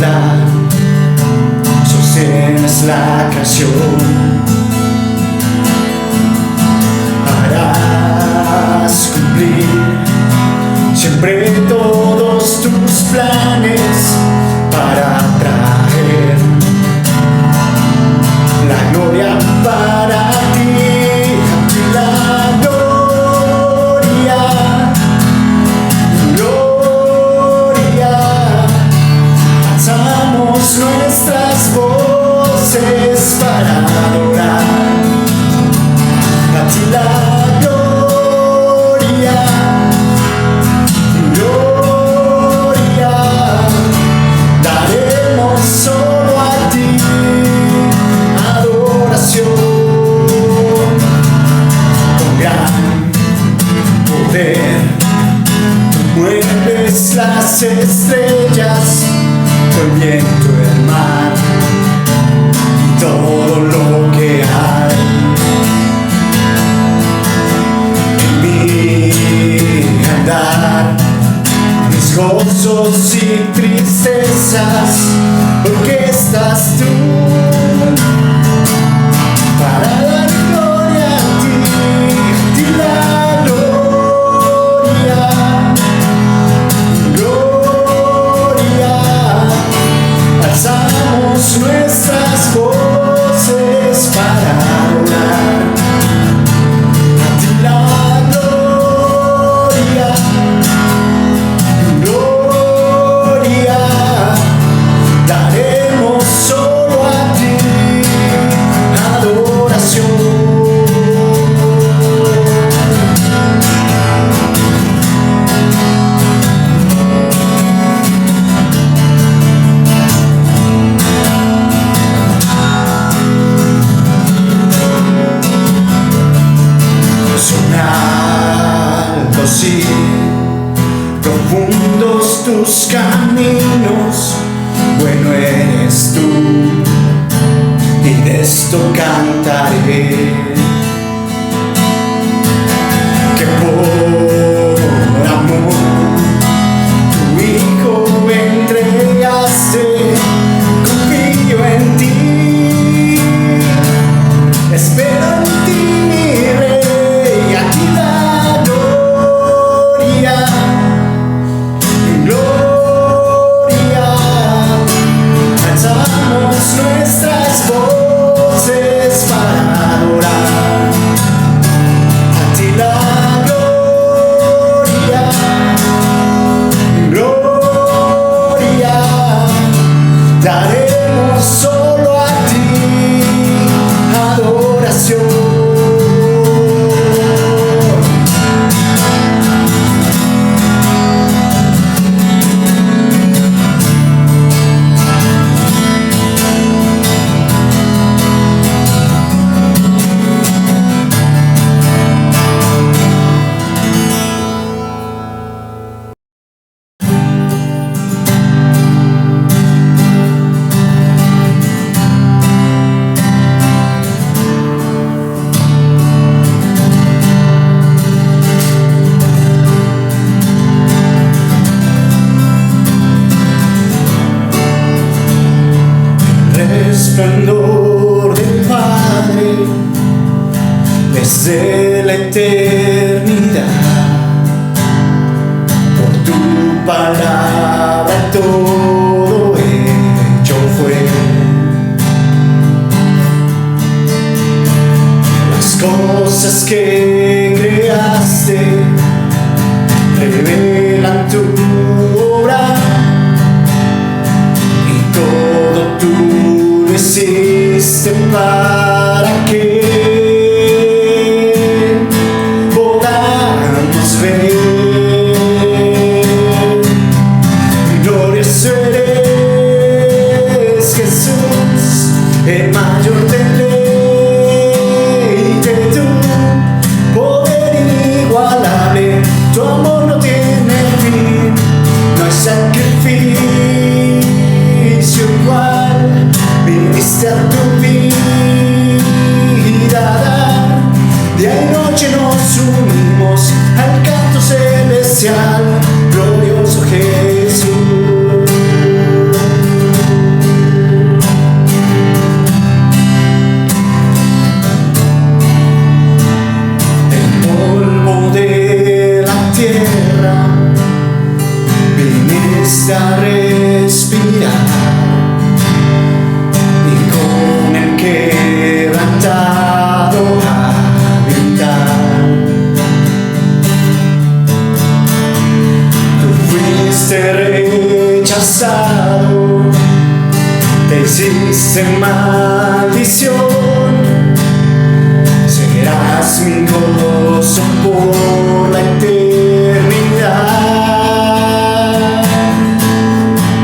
cantar, sostienes la canción. Harás cumplir siempre todos tus planes para traer la gloria para ti, la gloria, gloria. Alzamos nuestras voces para adorar a ti la gloria, gloria. Daremos solo a ti con gran poder. Tú mueves las estrellas, el viento, el mar, todo lo que hay. En mi andar, mis gozos y tristezas, porque estás tú. Para dar gloria a ti la gloria, gloria. Alzamos nuestras voces para adorar a ti la gloria, gloria. Daremos solo a ti adoración. Son altos y profundos tus caminos, bueno eres tú, y de esto cantaré, que por amor tu Hijo entregaste. Confío en ti, espero en ti, mi Rey, a ti la gloria, gloria. Alzamos nuestras voces para adorar a ti la gloria, gloria. Daremos solo a ti adoración. Resplandor del Padre desde la eternidad, por tu palabra todo hecho fue. Las cosas que creaste revelan tu obra, y todo tú hiciste para que podamos ver. Glorioso eres, Jesús, el mayor deleite, tu poder inigualable, tu amor no tiene fin, no hay sacrificio igual. Viniste a tu vida. hiciste maldición, serás mi gozo por la eternidad.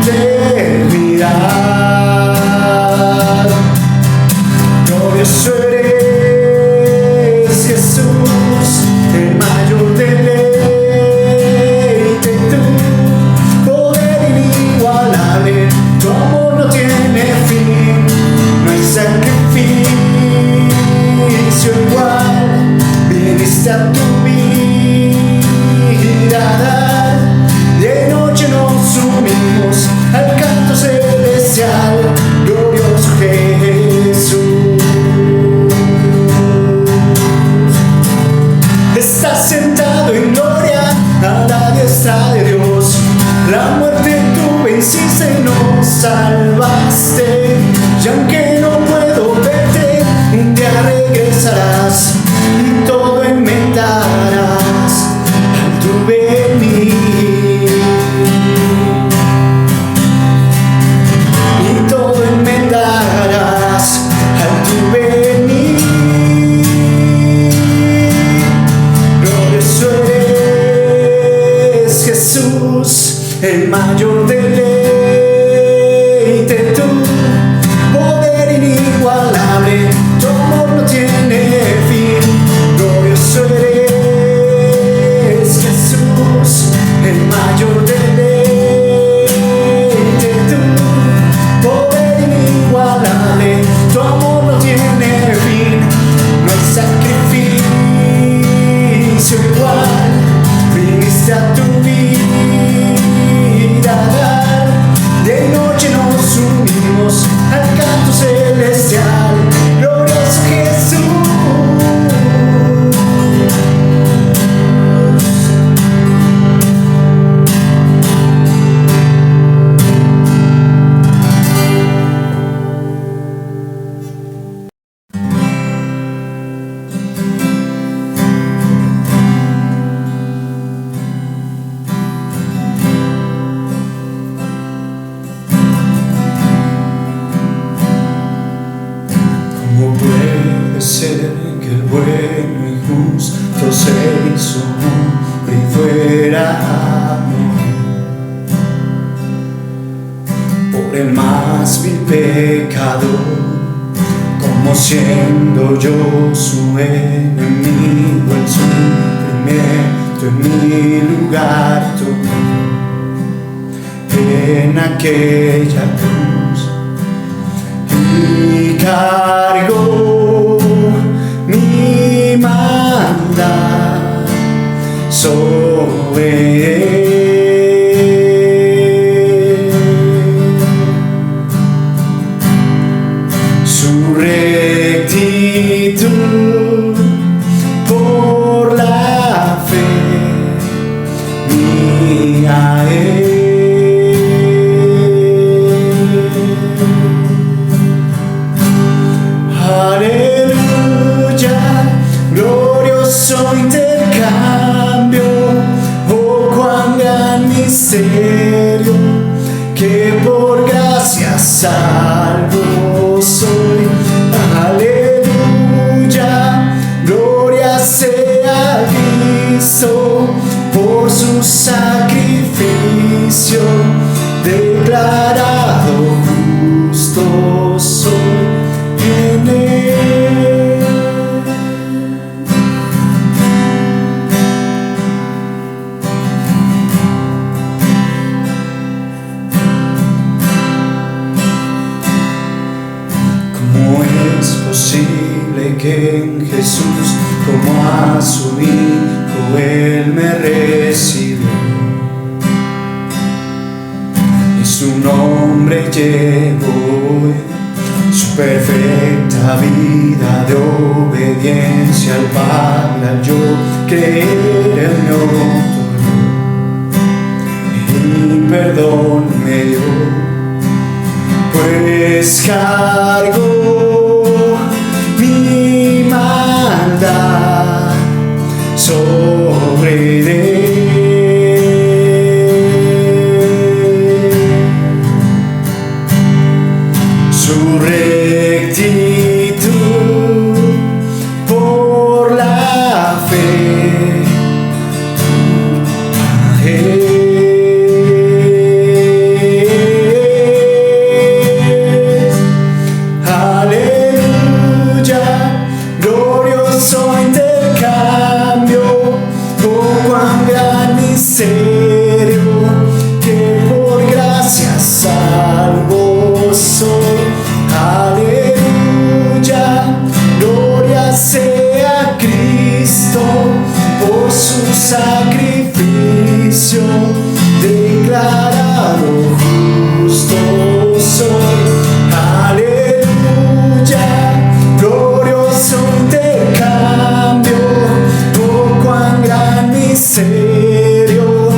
Eternidad. Glorioso eres, Jesús, el mayor deleite, tú, poder inigualable, tu amor no tiene fin, no hay sacrificio igual, viniste a tu vida a dar, de noche nos unimos al canto celestial, glorioso Jesús. Estás sentado en gloria a la diestra de Dios, la muerte tú venciste, nos salvaste, y aunque no puedo verte, un día regresarás y todo enmendarás al tu venir. Y todo enmendarás al tu venir. Glorioso eres, Jesús, el mayor deleite, tú, poder inigualable, tu amor no tiene fin. Glorioso eres, Jesús, el mayor deleite, tú, poder inigualable, tu amor no tiene fin, no hay sacrificio igual, viniste a tu vida a dar, de noche nos unimos al canto celestial, glorioso Jesús. ¿Cómo puede ser que el bueno y justo se hizo hombre y fuera amor por el más vil pecador, como siendo yo su enemigo, el sufrimiento en mi lugar tomó en aquella cruz y cargó mi maldad sobre él. Su rectitud por la fe mía es. Aleluya, glorioso intercambio, oh cuán gran misterio, que por gracia salvo soy. Aleluya, gloria sea a Cristo, por su sacrificio, declarado justo soy en él. ¿Cómo es posible que en Jesús, como a su Hijo, Él me recibió y su nombre llevo hoy? Su perfecta vida de obediencia al Padre, al yo creer en mi otorgó y perdón me dio, pues cargó mi maldad sobre él. Su su rectitud por la fe. Aleluya, glorioso intercambio, oh cuán gran misterio, que por gracia salvo soy. Aleluya, gloria sea Cristo, por su sacrificio, declarado justo soy. Aleluya, glorioso intercambio, oh cuán gran misterio,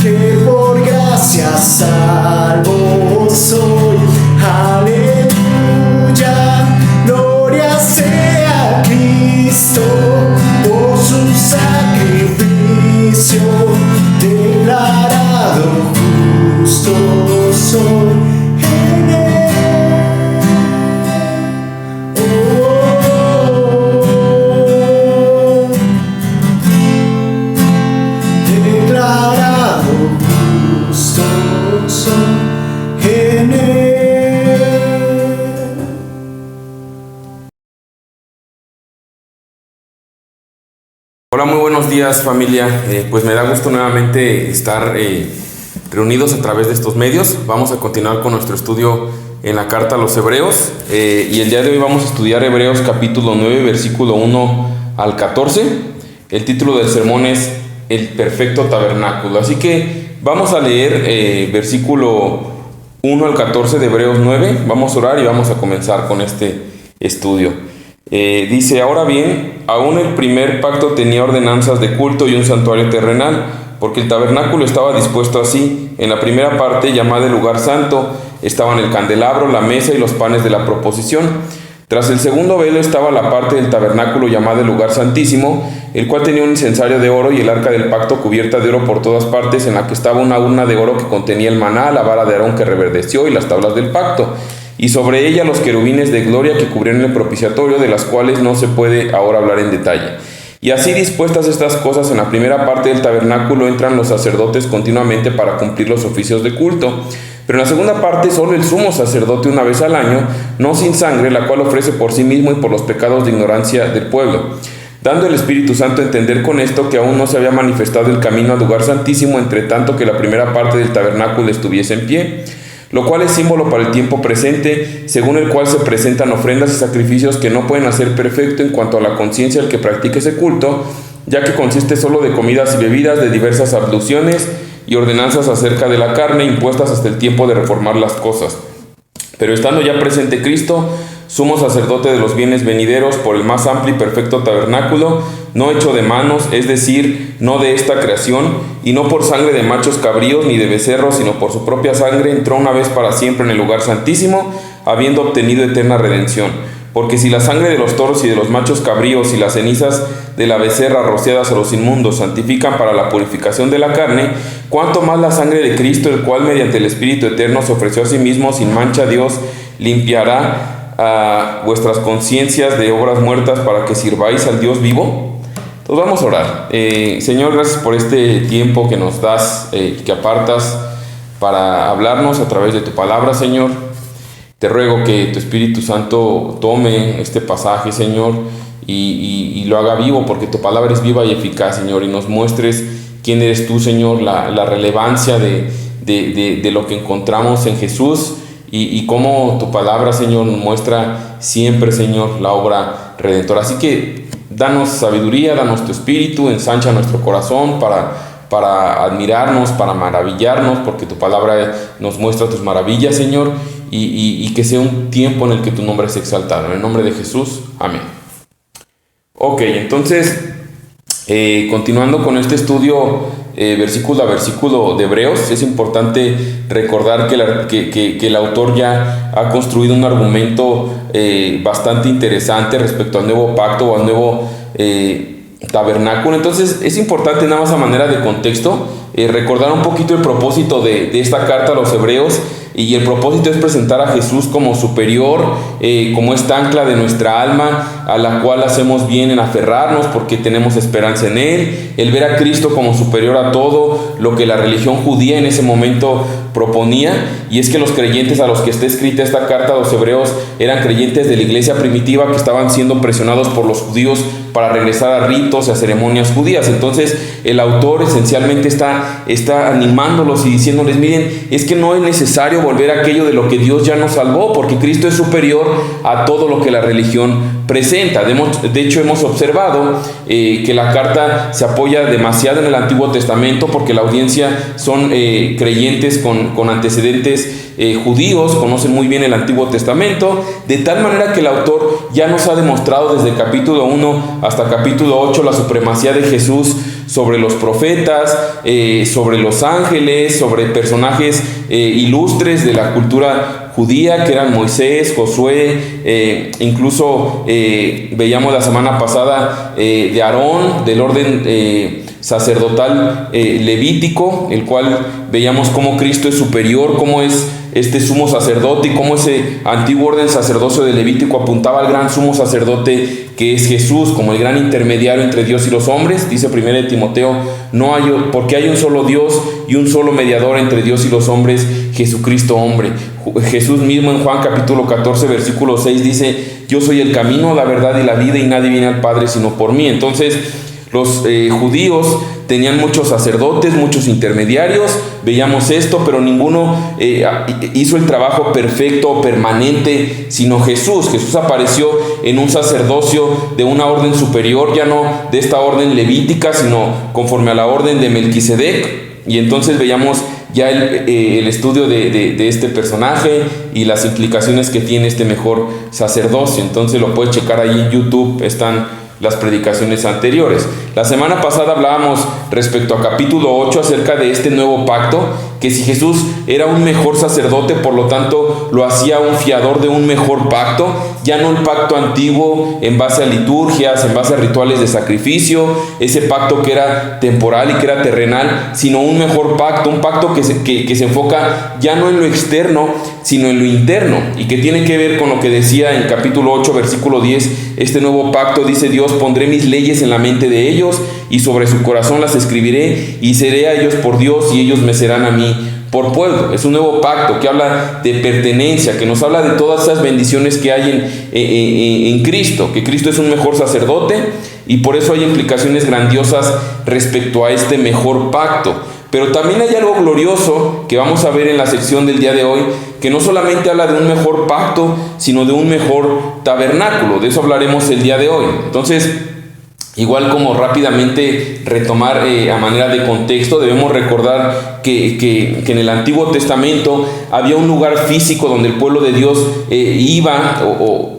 que por gracia salvo soy. Aleluya, gloria sea Cristo, por su sacrificio, declarado justo soy en él. Declarado justo soy en él. Hola, muy buenos días familia. Pues me da gusto nuevamente estar reunidos a través de estos medios. Vamos a continuar con nuestro estudio en la carta a los Hebreos y el día de hoy vamos a estudiar Hebreos capítulo 9 versículo 1 al 14. El título del sermón es El perfecto tabernáculo. Así que vamos a leer versículo 1 al 14 de Hebreos 9. Vamos a orar y vamos a comenzar con este estudio. Dice: ahora bien, aún el primer pacto tenía ordenanzas de culto y un santuario terrenal, porque el tabernáculo estaba dispuesto así. En la primera parte, llamada el lugar santo, estaban el candelabro, la mesa y los panes de la proposición. Tras el segundo velo estaba la parte del tabernáculo llamada el lugar santísimo, el cual tenía un incensario de oro y el arca del pacto cubierta de oro por todas partes, en la que estaba una urna de oro que contenía el maná, la vara de Aarón que reverdeció y las tablas del pacto, y sobre ella los querubines de gloria que cubrían el propiciatorio, de las cuales no se puede ahora hablar en detalle. Y así dispuestas estas cosas, en la primera parte del tabernáculo entran los sacerdotes continuamente para cumplir los oficios de culto. Pero en la segunda parte solo el sumo sacerdote una vez al año, no sin sangre, la cual ofrece por sí mismo y por los pecados de ignorancia del pueblo, dando el Espíritu Santo a entender con esto que aún no se había manifestado el camino al lugar santísimo, entre tanto que la primera parte del tabernáculo estuviese en pie, lo cual es símbolo para el tiempo presente, según el cual se presentan ofrendas y sacrificios que no pueden hacer perfecto en cuanto a la conciencia del que practique ese culto, ya que consiste solo de comidas y bebidas, de diversas abluciones y ordenanzas acerca de la carne, impuestas hasta el tiempo de reformar las cosas. Pero estando ya presente Cristo, sumo sacerdote de los bienes venideros, por el más amplio y perfecto tabernáculo, no hecho de manos, es decir, no de esta creación, y no por sangre de machos cabríos ni de becerros, sino por su propia sangre, entró una vez para siempre en el lugar santísimo, habiendo obtenido eterna redención. Porque si la sangre de los toros y de los machos cabríos y las cenizas de la becerra rociadas a los inmundos santifican para la purificación de la carne, cuánto más la sangre de Cristo, el cual mediante el Espíritu eterno se ofreció a sí mismo sin mancha a Dios, limpiará a vuestras conciencias de obras muertas para que sirváis al Dios vivo. Entonces vamos a orar. Señor, gracias por este tiempo que nos das, que apartas para hablarnos a través de tu palabra, Señor. Te ruego que tu Espíritu Santo tome este pasaje, Señor, y lo haga vivo, porque tu palabra es viva y eficaz, Señor, y nos muestres quién eres tú, Señor, la relevancia de lo que encontramos en Jesús, y cómo tu palabra, Señor, nos muestra siempre, Señor, la obra redentora. Así que danos sabiduría, danos tu Espíritu, ensancha nuestro corazón para admirarnos, para maravillarnos, porque tu palabra nos muestra tus maravillas, Señor, y que sea un tiempo en el que tu nombre es exaltado. En el nombre de Jesús, amén. Ok, entonces, continuando con este estudio versículo a versículo de Hebreos, es importante recordar que el autor ya ha construido un argumento bastante interesante respecto al nuevo pacto o al nuevo tabernáculo. Entonces es importante, nada más a manera de contexto, recordar un poquito el propósito de esta carta a los hebreos. Y el propósito es presentar a Jesús como superior, como esta ancla de nuestra alma, a la cual hacemos bien en aferrarnos porque tenemos esperanza en Él. El ver a Cristo como superior a todo lo que la religión judía en ese momento proponía. Y es que los creyentes a los que está escrita esta carta a los hebreos eran creyentes de la iglesia primitiva que estaban siendo presionados por los judíos para regresar a ritos y a ceremonias judías. Entonces el autor esencialmente está animándolos y diciéndoles: miren, es que no es necesario volver a aquello de lo que Dios ya nos salvó, porque Cristo es superior a todo lo que la religión presenta. De hecho, hemos observado que la carta se apoya demasiado en el Antiguo Testamento, porque la audiencia son creyentes con antecedentes judíos, conocen muy bien el Antiguo Testamento, de tal manera que el autor ya nos ha demostrado desde capítulo 1 hasta capítulo 8 la supremacía de Jesús sobre los profetas, sobre los ángeles, sobre personajes ilustres de la cultura judía, que eran Moisés, Josué, incluso veíamos la semana pasada de Aarón, del orden sacerdotal levítico, el cual veíamos cómo Cristo es superior, cómo es este sumo sacerdote y cómo ese antiguo orden sacerdocio de Levítico apuntaba al gran sumo sacerdote que es Jesús, como el gran intermediario entre Dios y los hombres. Dice 1 Timoteo, porque hay un solo Dios y un solo mediador entre Dios y los hombres, Jesucristo hombre. Jesús mismo en Juan capítulo 14 versículo 6 dice: yo soy el camino, la verdad y la vida, y nadie viene al Padre sino por mí. Entonces los judíos tenían muchos sacerdotes, muchos intermediarios, veíamos esto, pero ninguno hizo el trabajo perfecto, permanente, sino Jesús. Jesús apareció en un sacerdocio de una orden superior, ya no de esta orden levítica, sino conforme a la orden de Melquisedec. Y entonces veíamos ya el estudio de este personaje y las implicaciones que tiene este mejor sacerdocio. Entonces lo puedes checar ahí en YouTube, están las predicaciones anteriores. La semana pasada hablábamos respecto a capítulo 8 acerca de este nuevo pacto, que si Jesús era un mejor sacerdote, por lo tanto lo hacía un fiador de un mejor pacto, ya no el pacto antiguo en base a liturgias, en base a rituales de sacrificio, ese pacto que era temporal y que era terrenal, sino un mejor pacto, un pacto que se enfoca ya no en lo externo, sino en lo interno, y que tiene que ver con lo que decía en capítulo 8 versículo 10, este nuevo pacto, dice Dios: pondré mis leyes en la mente de ellos y sobre su corazón las escribiré, y seré a ellos por Dios y ellos me serán a mí por pueblo. Es un nuevo pacto que habla de pertenencia, que nos habla de todas esas bendiciones que hay en Cristo, que Cristo es un mejor sacerdote, y por eso hay implicaciones grandiosas respecto a este mejor pacto. Pero también hay algo glorioso que vamos a ver en la sección del día de hoy, que no solamente habla de un mejor pacto, sino de un mejor tabernáculo. De eso hablaremos el día de hoy. Entonces, igual como rápidamente retomar a manera de contexto, debemos recordar que en el Antiguo Testamento había un lugar físico donde el pueblo de Dios iba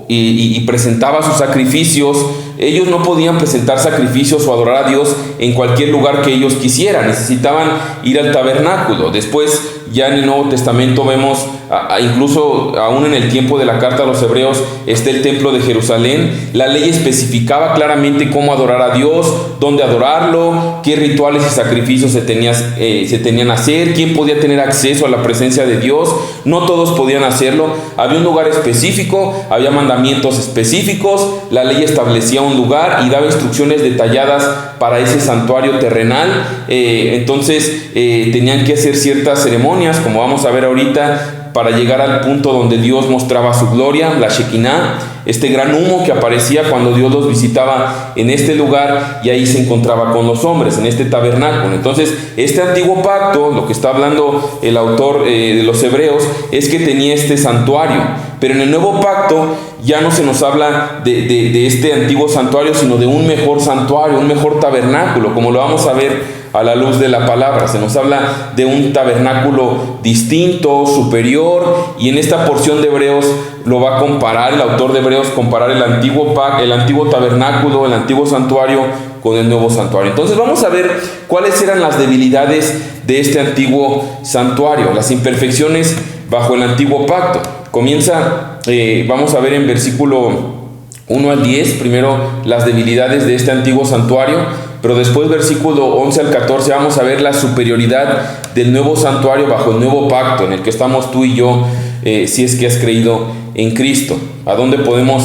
y presentaba sus sacrificios. Ellos no podían presentar sacrificios o adorar a Dios en cualquier lugar que ellos quisieran, necesitaban ir al tabernáculo. Después, ya en el Nuevo Testamento vemos, incluso aún en el tiempo de la carta a los hebreos, está el templo de Jerusalén. La ley especificaba claramente cómo adorar a Dios, dónde adorarlo, qué rituales y sacrificios se tenían a hacer, quién podía tener acceso a la presencia de Dios. No todos podían hacerlo, había un lugar específico, había mandamientos específicos, la ley establecía un lugar y daba instrucciones detalladas para ese santuario terrenal. Entonces tenían que hacer ciertas ceremonias, como vamos a ver ahorita, para llegar al punto donde Dios mostraba su gloria, la Shekinah, este gran humo que aparecía cuando Dios los visitaba en este lugar y ahí se encontraba con los hombres, en este tabernáculo. Entonces, este antiguo pacto, lo que está hablando el autor de los hebreos, es que tenía este santuario. Pero en el nuevo pacto ya no se nos habla de este antiguo santuario, sino de un mejor santuario, un mejor tabernáculo, como lo vamos a ver a la luz de la palabra. Se nos habla de un tabernáculo distinto, superior, y en esta porción de Hebreos lo va a comparar, el autor de Hebreos comparar el antiguo tabernáculo, el antiguo santuario con el nuevo santuario. Entonces vamos a ver cuáles eran las debilidades de este antiguo santuario, las imperfecciones bajo el antiguo pacto. Comienza, vamos a ver en versículo 1 al 10, primero las debilidades de este antiguo santuario, pero después versículo 11 al 14 vamos a ver la superioridad del nuevo santuario bajo el nuevo pacto en el que estamos tú y yo, si es que has creído en Cristo. ¿A dónde podemos,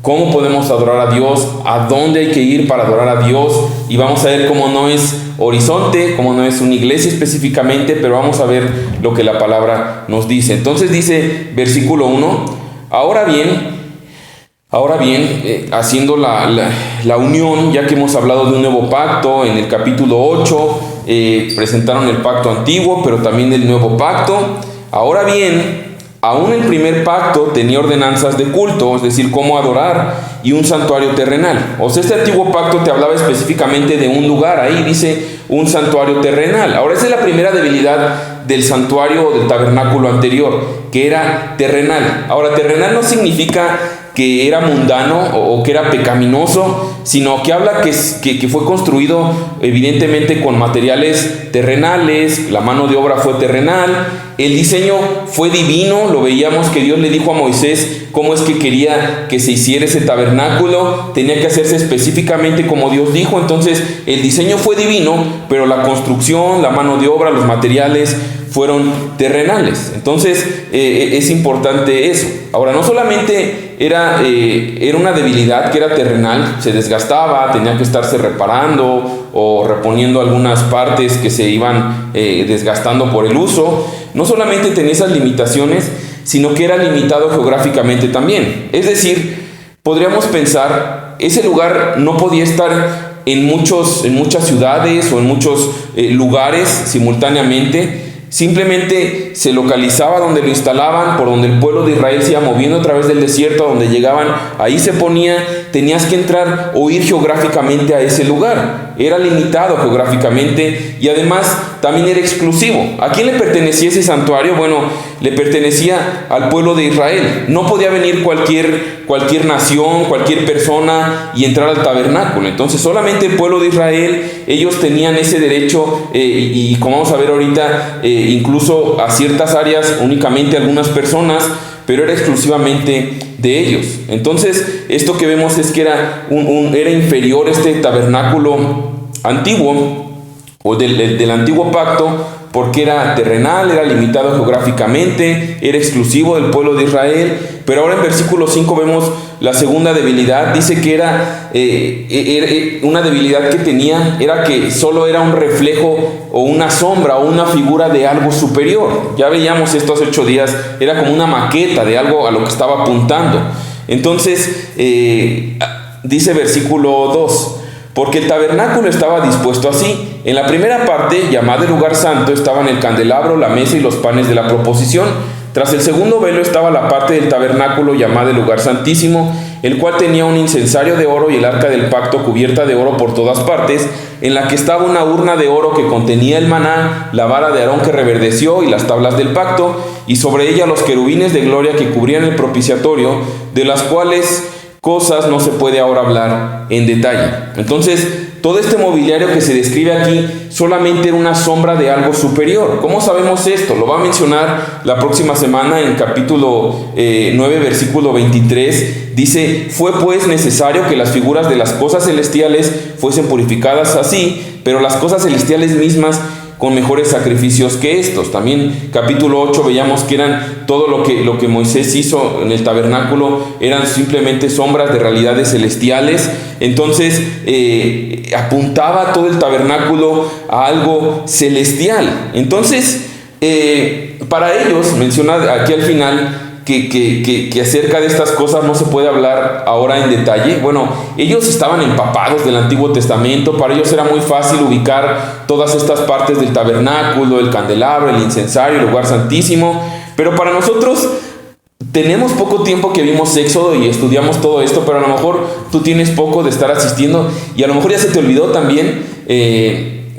cómo podemos adorar a Dios? ¿A dónde hay que ir para adorar a Dios? Y vamos a ver cómo no es Horizonte, cómo no es una iglesia específicamente, pero vamos a ver lo que la palabra nos dice. Entonces dice versículo 1, ahora bien, haciendo la unión, ya que hemos hablado de un nuevo pacto, en el capítulo 8 presentaron el pacto antiguo, pero también el nuevo pacto. Ahora bien, aún el primer pacto tenía ordenanzas de culto, es decir, cómo adorar, y un santuario terrenal. O sea, este antiguo pacto te hablaba específicamente de un lugar, ahí dice un santuario terrenal. Ahora, esa es la primera debilidad del santuario o del tabernáculo anterior, que era terrenal. Ahora, terrenal no significa que era mundano o que era pecaminoso, sino que habla que fue construido evidentemente con materiales terrenales, la mano de obra fue terrenal, el diseño fue divino. Lo veíamos que Dios le dijo a Moisés cómo es que quería que se hiciera ese tabernáculo, tenía que hacerse específicamente como Dios dijo. Entonces el diseño fue divino, pero la construcción, la mano de obra, los materiales fueron terrenales. Entonces es importante eso. Ahora, no solamente era una debilidad que era terrenal, se desgastaba, tenía que estarse reparando o reponiendo algunas partes que se iban desgastando por el uso. No solamente tenía esas limitaciones, sino que era limitado geográficamente también. Es decir, podríamos pensar, ese lugar no podía estar en muchas ciudades o en muchos lugares simultáneamente. Simplemente se localizaba donde lo instalaban, por donde el pueblo de Israel se iba moviendo a través del desierto, a donde llegaban, ahí se ponía, tenías que entrar o ir geográficamente a ese lugar. Era limitado geográficamente y además también era exclusivo. ¿A quién le pertenecía ese santuario? Bueno, le pertenecía al pueblo de Israel. No podía venir cualquier nación, cualquier persona y entrar al tabernáculo. Entonces solamente el pueblo de Israel, ellos tenían ese derecho y como vamos a ver ahorita, incluso a ciertas áreas únicamente algunas personas, pero era exclusivamente de ellos. Entonces esto que vemos es que era inferior este tabernáculo antiguo o del antiguo pacto, porque era terrenal, era limitado geográficamente, era exclusivo del pueblo de Israel. Pero ahora en versículo 5 vemos la segunda debilidad. Dice que era una debilidad que tenía, era que solo era un reflejo o una sombra o una figura de algo superior. Ya veíamos esto hace 8 días, era como una maqueta de algo a lo que estaba apuntando. Entonces, dice versículo 2, porque el tabernáculo estaba dispuesto así. En la primera parte, llamada el lugar santo, estaban el candelabro, la mesa y los panes de la proposición. Tras el segundo velo estaba la parte del tabernáculo llamada el lugar santísimo, el cual tenía un incensario de oro y el arca del pacto cubierta de oro por todas partes, en la que estaba una urna de oro que contenía el maná, la vara de Aarón que reverdeció y las tablas del pacto, y sobre ella los querubines de gloria que cubrían el propiciatorio, de las cuales cosas no se puede ahora hablar en detalle. Entonces, todo este mobiliario que se describe aquí solamente era una sombra de algo superior. ¿Cómo sabemos esto? Lo va a mencionar la próxima semana en capítulo 9, versículo 23. Dice, fue pues necesario que las figuras de las cosas celestiales fuesen purificadas así, pero las cosas celestiales mismas con mejores sacrificios que estos. También capítulo 8 veíamos que eran todo lo que Moisés hizo en el tabernáculo, eran simplemente sombras de realidades celestiales. Entonces apuntaba todo el tabernáculo a algo celestial. Entonces para ellos, menciona aquí al final que acerca de estas cosas no se puede hablar ahora en detalle. Bueno, ellos estaban empapados del Antiguo Testamento, para ellos era muy fácil ubicar todas estas partes del tabernáculo, el candelabro, el incensario, el lugar santísimo, pero para nosotros tenemos poco tiempo que vimos Éxodo y estudiamos todo esto, pero a lo mejor tú tienes poco de estar asistiendo y a lo mejor ya se te olvidó también.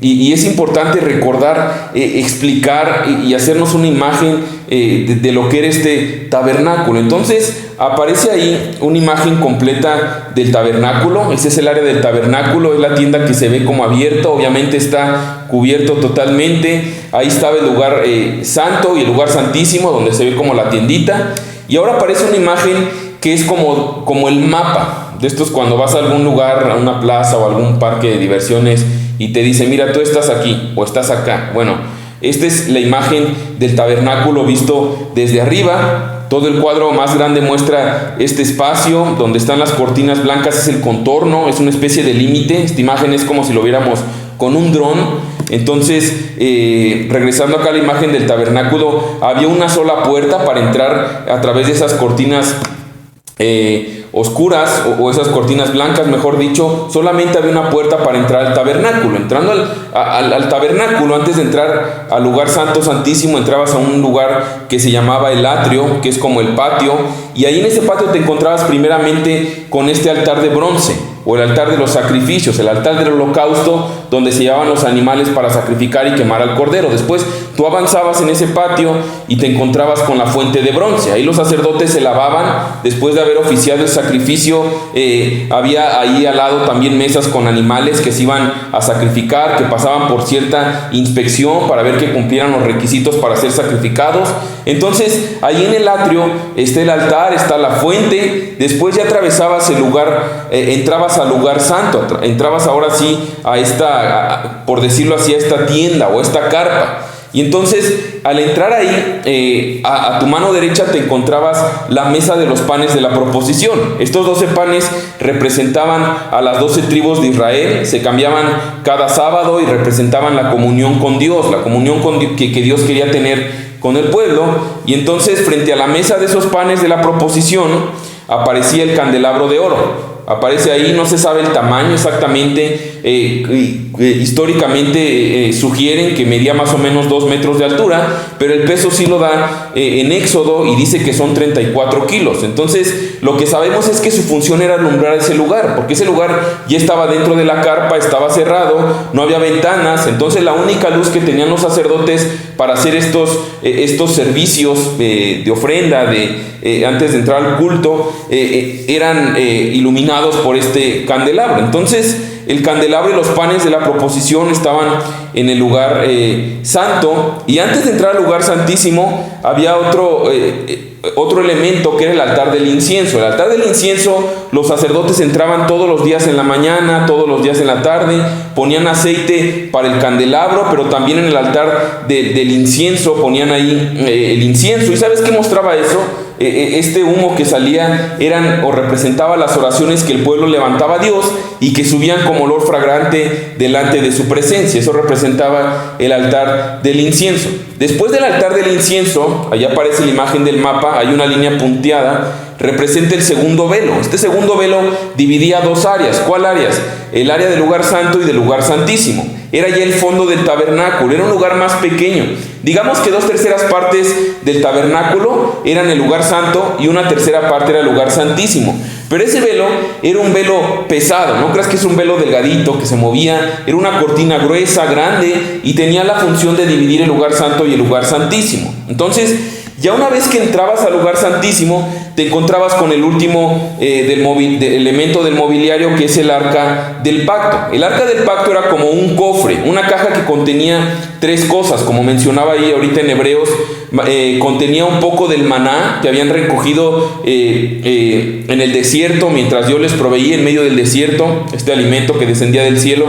Y es importante recordar, explicar y hacernos una imagen de lo que era este tabernáculo. Entonces aparece ahí una imagen completa del tabernáculo. Ese es el área del tabernáculo, es la tienda que se ve como abierta, obviamente está cubierto totalmente. Ahí estaba el lugar santo y el lugar santísimo, donde se ve como la tiendita. Y ahora aparece una imagen que es como el mapa de estos cuando vas a algún lugar, a una plaza o algún parque de diversiones y te dice, mira, tú estás aquí o estás acá. Bueno, esta es la imagen del tabernáculo visto desde arriba. Todo el cuadro más grande muestra este espacio donde están las cortinas blancas, es el contorno, es una especie de límite. Esta imagen es como si lo viéramos con un dron. Entonces, regresando acá a la imagen del tabernáculo, había una sola puerta para entrar a través de esas cortinas oscuras o esas cortinas blancas, mejor dicho. Solamente había una puerta para entrar al tabernáculo. Entrando al tabernáculo, antes de entrar al lugar santo santísimo, entrabas a un lugar que se llamaba el atrio, que es como el patio, y ahí en ese patio te encontrabas primeramente con este altar de bronce, o el altar de los sacrificios, el altar del holocausto, donde se llevaban los animales para sacrificar y quemar al cordero. Después tú avanzabas en ese patio y te encontrabas con la fuente de bronce. Ahí los sacerdotes se lavaban después de haber oficiado el sacrificio. Había ahí al lado también mesas con animales que se iban a sacrificar, que pasaban por cierta inspección para ver que cumplieran los requisitos para ser sacrificados. Entonces ahí en el atrio está el altar, está la fuente. Después ya atravesabas el lugar, entrabas al lugar santo, entrabas ahora sí a esta, por decirlo así, a esta tienda o esta carpa. Y entonces al entrar ahí, a tu mano derecha te encontrabas la mesa de los panes de la proposición. Estos 12 panes representaban a las 12 tribus de Israel, se cambiaban cada sábado y representaban la comunión con Dios, la comunión que Dios quería tener con el pueblo. Y entonces frente a la mesa de esos panes de la proposición aparecía el candelabro de oro. Aparece ahí, no se sabe el tamaño exactamente, históricamente sugieren que medía más o menos 2 metros de altura, pero el peso sí lo da en Éxodo y dice que son 34 kilos. Entonces lo que sabemos es que su función era alumbrar ese lugar, porque ese lugar ya estaba dentro de la carpa, estaba cerrado, no había ventanas. Entonces la única luz que tenían los sacerdotes para hacer estos servicios de ofrenda antes de entrar al culto eran iluminados por este candelabro. Entonces el candelabro y los panes de la proposición estaban en el lugar santo, y antes de entrar al lugar santísimo había otro elemento que era el altar del incienso. El altar del incienso, los sacerdotes entraban todos los días en la mañana, todos los días en la tarde, ponían aceite para el candelabro, pero también en el altar del incienso ponían ahí el incienso. ¿Y sabes qué mostraba eso? Este humo que salía eran o representaba las oraciones que el pueblo levantaba a Dios y que subían como olor fragante delante de su presencia. Eso representaba el altar del incienso. Después del altar del incienso, allá aparece la imagen del mapa, hay una línea punteada, representa el segundo velo. Este segundo velo dividía 2 áreas. ¿Cuál áreas? El área del lugar santo y del lugar santísimo. Era ya el fondo del tabernáculo, era un lugar más pequeño. Digamos que 2/3 partes del tabernáculo eran el lugar santo y 1/3 parte era el lugar santísimo. Pero ese velo era un velo pesado, no creas que es un velo delgadito que se movía, era una cortina gruesa, grande, y tenía la función de dividir el lugar santo y el lugar santísimo. Entonces, ya una vez que entrabas al lugar santísimo, te encontrabas con el último elemento del mobiliario, que es el arca del pacto. El arca del pacto era como un cofre, una caja que contenía 3 cosas, como mencionaba ahí ahorita en Hebreos. Contenía un poco del maná que habían recogido en el desierto, mientras Dios les proveía en medio del desierto este alimento que descendía del cielo.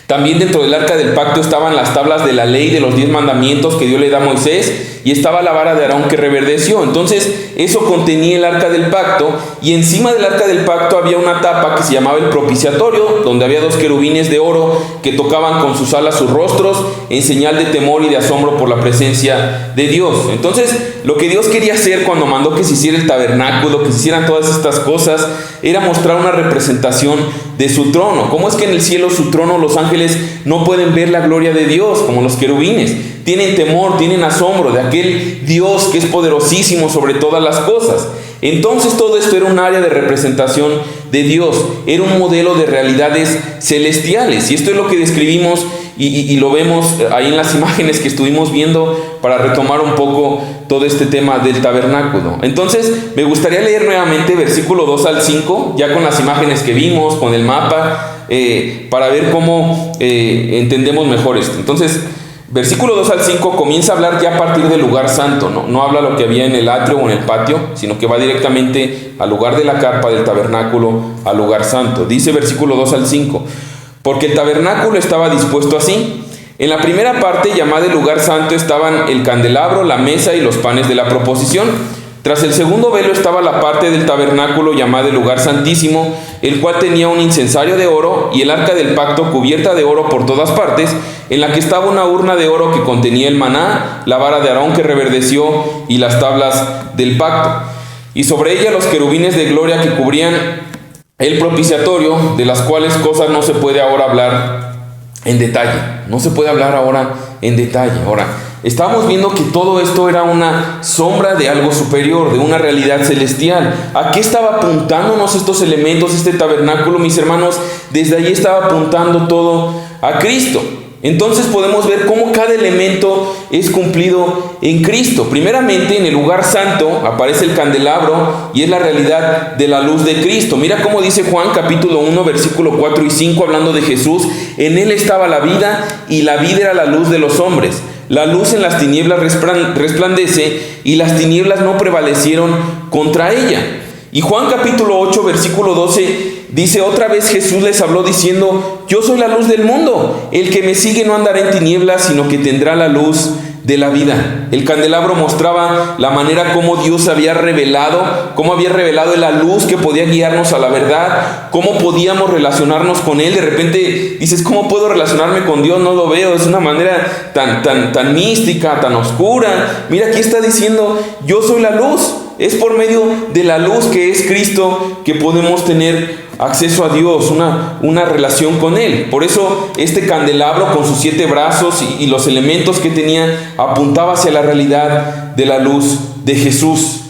También dentro del arca del pacto estaban las tablas de la ley de los 10 mandamientos que Dios le da a Moisés, y estaba la vara de Aarón que reverdeció. Entonces eso contenía el arca del pacto, y encima del arca del pacto había una tapa que se llamaba el propiciatorio, donde había 2 querubines de oro que tocaban con sus alas sus rostros en señal de temor y de asombro por la presencia de Dios. Entonces lo que Dios quería hacer cuando mandó que se hiciera el tabernáculo, que se hicieran todas estas cosas, era mostrar una representación de su trono. ¿Cómo es que en el cielo su trono los ángeles no pueden ver la gloria de Dios como los querubines? Tienen temor, tienen asombro de aquel Dios que es poderosísimo sobre todas las cosas. Entonces todo esto era un área de representación de Dios, era un modelo de realidades celestiales, y esto es lo que describimos y lo vemos ahí en las imágenes que estuvimos viendo para retomar un poco todo este tema del tabernáculo. Entonces me gustaría leer nuevamente versículo 2 al 5, ya con las imágenes que vimos, con el mapa, para ver cómo entendemos mejor esto. Entonces Versículo 2 al 5 comienza a hablar ya a partir del lugar santo, no habla lo que había en el atrio o en el patio, sino que va directamente al lugar de la carpa del tabernáculo, al lugar santo. Dice versículo 2 al 5, porque el tabernáculo estaba dispuesto así. En la primera parte, llamada el lugar santo, estaban el candelabro, la mesa y los panes de la proposición. Tras el segundo velo estaba la parte del tabernáculo llamada el lugar santísimo, el cual tenía un incensario de oro y el arca del pacto cubierta de oro por todas partes, en la que estaba una urna de oro que contenía el maná, la vara de Aarón que reverdeció y las tablas del pacto. Y sobre ella los querubines de gloria que cubrían el propiciatorio, de las cuales cosas no se puede ahora hablar en detalle. No se puede hablar ahora en detalle. Ahora, estamos viendo que todo esto era una sombra de algo superior, de una realidad celestial. ¿A qué estaba apuntándonos estos elementos, este tabernáculo, mis hermanos? Desde allí estaba apuntando todo a Cristo. Entonces podemos ver cómo cada elemento es cumplido en Cristo. Primeramente, en el lugar santo aparece el candelabro y es la realidad de la luz de Cristo. Mira cómo dice Juan capítulo 1, versículo 4 y 5, hablando de Jesús. En él estaba la vida y la vida era la luz de los hombres. La luz en las tinieblas resplandece y las tinieblas no prevalecieron contra ella. Y Juan capítulo 8, versículo 12 dice: otra vez Jesús les habló diciendo: yo soy la luz del mundo, el que me sigue no andará en tinieblas, sino que tendrá la luz de la vida. El candelabro mostraba la manera como Dios había revelado la luz que podía guiarnos a la verdad, cómo podíamos relacionarnos con Él. De repente dices: ¿cómo puedo relacionarme con Dios? No lo veo, es una manera tan mística, tan oscura. Mira, aquí está diciendo: yo soy la luz. Es por medio de la luz que es Cristo que podemos tener acceso a Dios, una relación con Él. Por eso este candelabro con sus 7 brazos y los elementos que tenía apuntaba hacia la realidad de la luz de Jesús.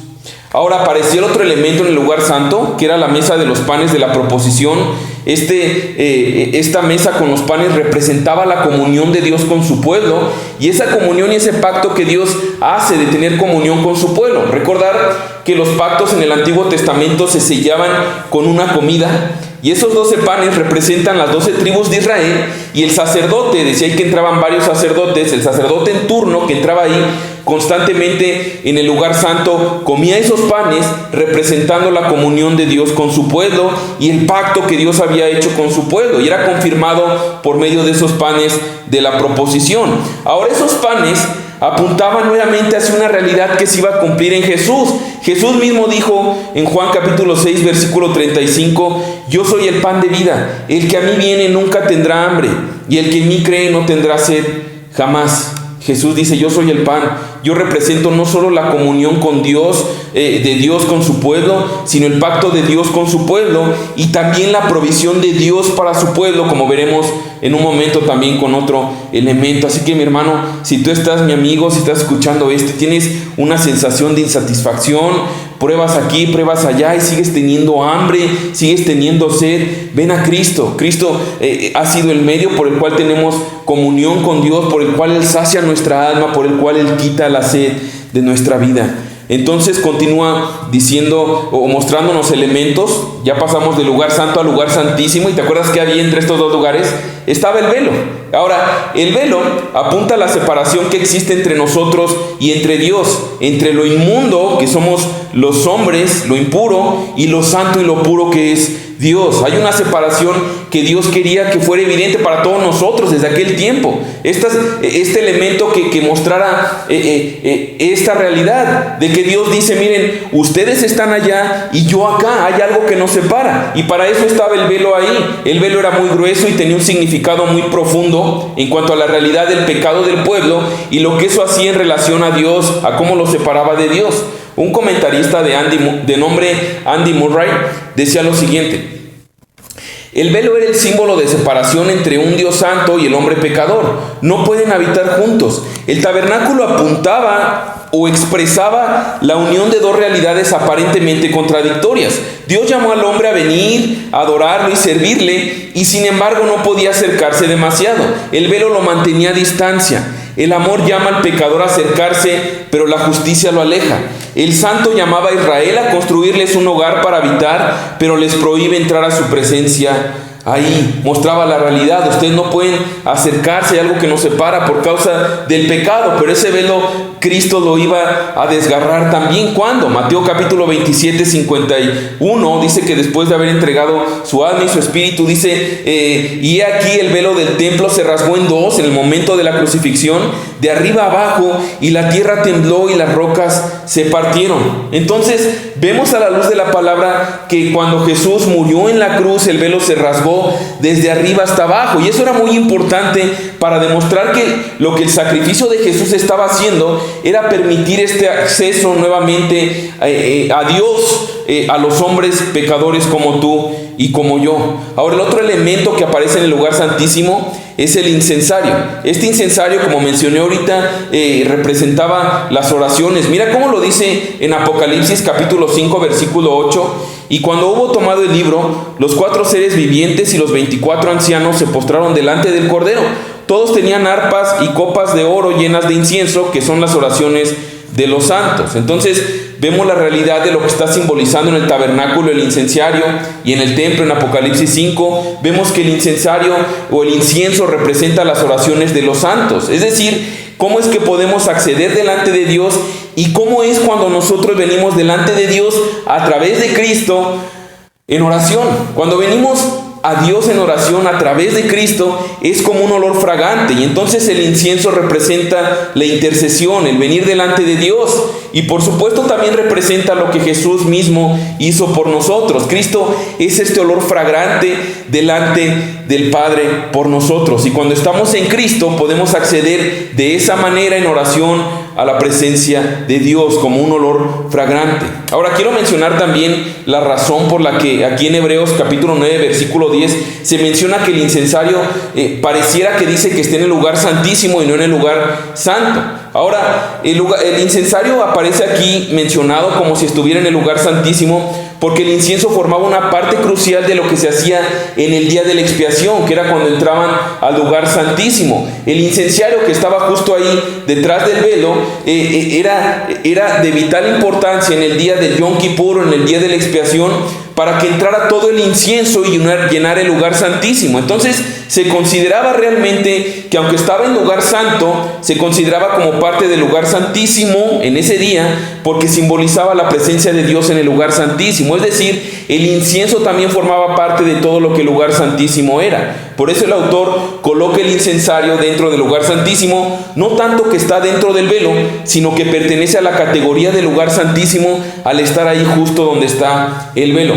Ahora apareció el otro elemento en el lugar santo, que era la mesa de los panes de la proposición. Esta mesa con los panes representaba la comunión de Dios con su pueblo, y esa comunión y ese pacto que Dios hace de tener comunión con su pueblo. Recordar que los pactos en el Antiguo Testamento se sellaban con una comida, y esos 12 panes representan las 12 tribus de Israel, y el sacerdote, decía que entraban varios sacerdotes, el sacerdote en turno que entraba ahí constantemente en el lugar santo, comía esos panes representando la comunión de Dios con su pueblo y el pacto que Dios había hecho con su pueblo, y era confirmado por medio de esos panes de la proposición. Ahora, esos panes apuntaban nuevamente hacia una realidad que se iba a cumplir en Jesús. Jesús mismo dijo en Juan capítulo 6, versículo 35: yo soy el pan de vida, el que a mí viene nunca tendrá hambre, y el que en mí cree no tendrá sed jamás. Jesús dice: yo soy el pan. Yo represento no solo la comunión con Dios, de Dios con su pueblo, sino el pacto de Dios con su pueblo, y también la provisión de Dios para su pueblo, como veremos en un momento también con otro elemento. Así que, mi hermano, si tú estás, mi amigo, si estás escuchando esto, tienes una sensación de insatisfacción, pruebas aquí, pruebas allá, y sigues teniendo hambre, sigues teniendo sed, ven a Cristo. Cristo ha sido el medio por el cual tenemos comunión con Dios, por el cual Él sacia nuestra alma, por el cual Él quita la sed de nuestra vida. Entonces continúa diciendo o mostrándonos elementos. Ya pasamos del lugar santo al lugar santísimo, y te acuerdas que había entre estos dos lugares estaba el velo. Ahora, el velo apunta a la separación que existe entre nosotros y entre Dios, entre lo inmundo, que somos los hombres, lo impuro, y lo santo y lo puro, que es Dios. Hay una separación que Dios quería que fuera evidente para todos nosotros desde aquel tiempo. Este elemento que mostrara esta realidad de que Dios dice: miren, ustedes están allá y yo acá, hay algo que nos separa. Y para eso estaba el velo ahí. El velo era muy grueso y tenía un significado muy profundo en cuanto a la realidad del pecado del pueblo y lo que eso hacía en relación a Dios, a cómo lo separaba de Dios. Un comentarista de nombre Andy Murray decía lo siguiente: el velo era el símbolo de separación entre un Dios santo y el hombre pecador. No pueden habitar juntos. El tabernáculo apuntaba o expresaba la unión de dos realidades aparentemente contradictorias. Dios llamó al hombre a venir, a adorarlo y servirle, y sin embargo no podía acercarse demasiado. El velo lo mantenía a distancia. El amor llama al pecador a acercarse, pero la justicia lo aleja. El santo llamaba a Israel a construirles un hogar para habitar, pero les prohíbe entrar a su presencia ahí mostraba la realidad. Ustedes no pueden acercarse a algo que nos separa por causa del pecado, pero ese velo Cristo lo iba a desgarrar también. ¿Cuándo? Mateo capítulo 27, 51 dice que después de haber entregado su alma y su espíritu, dice, y aquí el velo del templo se rasgó en dos en el momento de la crucifixión, de arriba abajo, y la tierra tembló y las rocas se partieron. Entonces vemos a la luz de la palabra que cuando Jesús murió en la cruz, el velo se rasgó desde arriba hasta abajo, y eso era muy importante para demostrar que lo que el sacrificio de Jesús estaba haciendo era permitir este acceso nuevamente a Dios, a los hombres pecadores como tú y como yo. Ahora, el otro elemento que aparece en el lugar santísimo es el incensario. Este incensario, como mencioné ahorita, representaba las oraciones. Mira cómo lo dice en Apocalipsis capítulo 5 versículo 8. Y cuando hubo tomado el libro, los 4 seres vivientes y los 24 ancianos se postraron delante del Cordero. Todos tenían arpas y copas de oro llenas de incienso, que son las oraciones de los santos. Entonces vemos la realidad de lo que está simbolizando en el tabernáculo el incensario, y en el templo en Apocalipsis 5 vemos que el incensario o el incienso representa las oraciones de los santos. Es decir, cómo es que podemos acceder delante de Dios y cómo es cuando nosotros venimos delante de Dios a través de Cristo en oración. Cuando venimos a Dios en oración a través de Cristo es como un olor fragante, y entonces el incienso representa la intercesión, el venir delante de Dios, y por supuesto también representa lo que Jesús mismo hizo por nosotros. Cristo es este olor fragante delante del Padre por nosotros, y cuando estamos en Cristo podemos acceder de esa manera en oración a la presencia de Dios como un olor fragante. Ahora quiero mencionar también la razón por la que aquí en Hebreos capítulo 9 versículo 10 se menciona que el incensario pareciera que dice que está en el lugar santísimo y no en el lugar santo. Ahora, el incensario aparece aquí mencionado como si estuviera en el lugar santísimo, porque el incienso formaba una parte crucial de lo que se hacía en el día de la expiación, que era cuando entraban al lugar santísimo. El incenciario que estaba justo ahí detrás del velo era de vital importancia en el día del Yom Kippur, en el día de la expiación, para que entrara todo el incienso y llenara el lugar santísimo. Entonces se consideraba realmente que aunque estaba en lugar santo, se consideraba como parte del lugar santísimo en ese día, porque simbolizaba la presencia de Dios en el lugar santísimo. Es decir, el incienso también formaba parte de todo lo que el lugar santísimo era. Por eso el autor coloca el incensario dentro del lugar santísimo, no tanto que está dentro del velo, sino que pertenece a la categoría del lugar santísimo al estar ahí justo donde está el velo.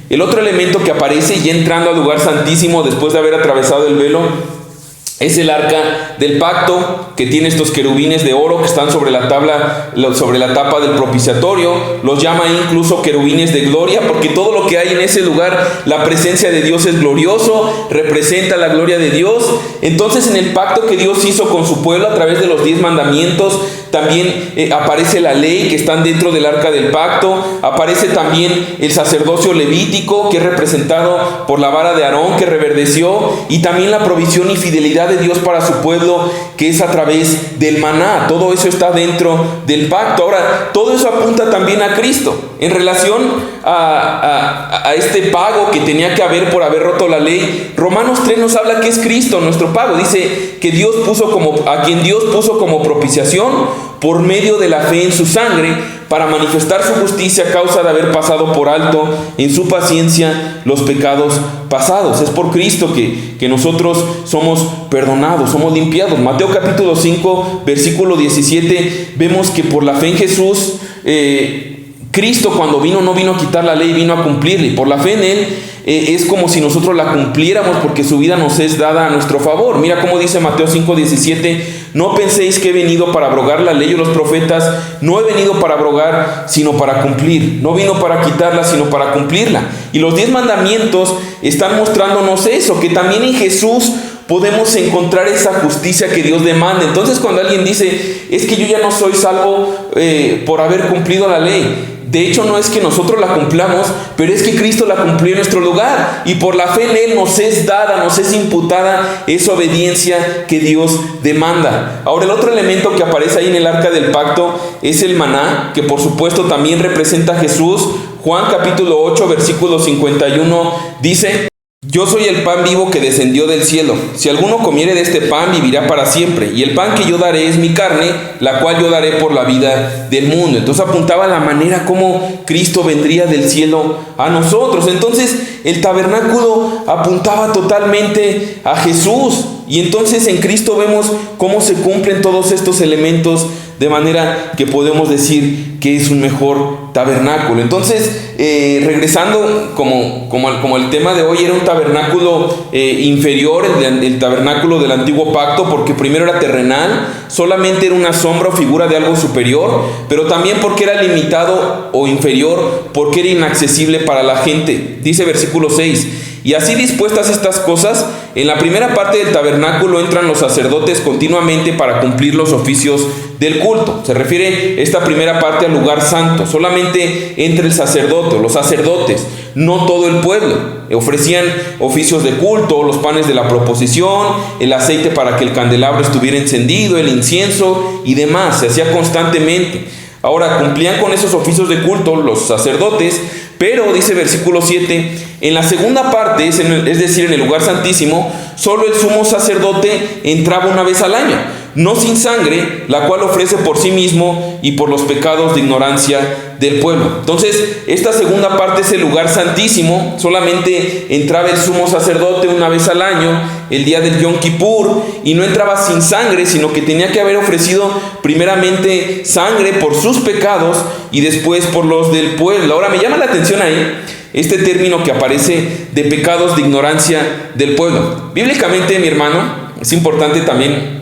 El otro elemento que aparece ya entrando al lugar santísimo después de haber atravesado el velo es el arca del pacto, que tiene estos querubines de oro que están sobre la tapa del propiciatorio. Los llama incluso querubines de gloria, porque todo lo que hay en ese lugar, la presencia de Dios es glorioso, representa la gloria de Dios. Entonces, en el pacto que Dios hizo con su pueblo a través de los 10 mandamientos, también aparece la ley que están dentro del arca del pacto. Aparece también el sacerdocio levítico, que es representado por la vara de Aarón que reverdeció, y también la provisión y fidelidad de Dios para su pueblo, que es a través del maná. Todo eso está dentro del pacto. Ahora, todo eso apunta también a Cristo. En relación a este pago que tenía que haber por haber roto la ley, Romanos 3 nos habla que es Cristo nuestro pago. Dice que Dios a quien Dios puso como propiciación por medio de la fe en su sangre, para manifestar su justicia a causa de haber pasado por alto en su paciencia los pecados pasados. Es por Cristo que nosotros somos perdonados, somos limpiados. Mateo capítulo 5 versículo 17 vemos que por la fe en Jesús, Cristo cuando vino no vino a quitar la ley, vino a cumplirla, y por la fe en Él es como si nosotros la cumpliéramos, porque su vida nos es dada a nuestro favor. Mira cómo dice Mateo 5:17: no penséis que he venido para abrogar la ley o los profetas. No he venido para abrogar, sino para cumplir. No vino para quitarla, sino para cumplirla. Y los 10 mandamientos están mostrándonos eso, que también en Jesús podemos encontrar esa justicia que Dios demanda. Entonces, cuando alguien dice, es que yo ya no soy salvo por haber cumplido la ley, de hecho no es que nosotros la cumplamos, pero es que Cristo la cumplió en nuestro lugar, y por la fe en Él nos es dada, nos es imputada esa obediencia que Dios demanda. Ahora, el otro elemento que aparece ahí en el arca del pacto es el maná, que por supuesto también representa a Jesús. Juan capítulo 8 versículo 51 dice: Yo soy el pan vivo que descendió del cielo. Si alguno comiere de este pan, vivirá para siempre. Y el pan que yo daré es mi carne, la cual yo daré por la vida del mundo. Entonces apuntaba a la manera como Cristo vendría del cielo a nosotros. Entonces el tabernáculo apuntaba totalmente a Jesús. Y entonces en Cristo vemos cómo se cumplen todos estos elementos, de manera que podemos decir que es un mejor tabernáculo. Entonces, regresando como el tema de hoy, era un tabernáculo inferior, el tabernáculo del antiguo pacto, porque primero era terrenal, solamente era una sombra o figura de algo superior, pero también porque era limitado o inferior, porque era inaccesible para la gente. Dice versículo 6: y así dispuestas estas cosas, en la primera parte del tabernáculo entran los sacerdotes continuamente para cumplir los oficios del culto. Se refiere esta primera parte al lugar santo. Solamente entra el sacerdote o los sacerdotes, no todo el pueblo. Ofrecían oficios de culto, los panes de la proposición, el aceite para que el candelabro estuviera encendido, el incienso y demás. Se hacía constantemente. Ahora, cumplían con esos oficios de culto los sacerdotes, pero dice versículo 7, en la segunda parte, es decir, en el lugar santísimo, solo el sumo sacerdote entraba una vez al año, no sin sangre, la cual ofrece por sí mismo y por los pecados de ignorancia del pueblo. Entonces, esta segunda parte es el lugar santísimo. Solamente entraba el sumo sacerdote una vez al año, el día del Yom Kippur, y no entraba sin sangre, sino que tenía que haber ofrecido primeramente sangre por sus pecados y después por los del pueblo. Ahora, me llama la atención ahí este término que aparece de pecados de ignorancia del pueblo. Bíblicamente, mi hermano, es importante también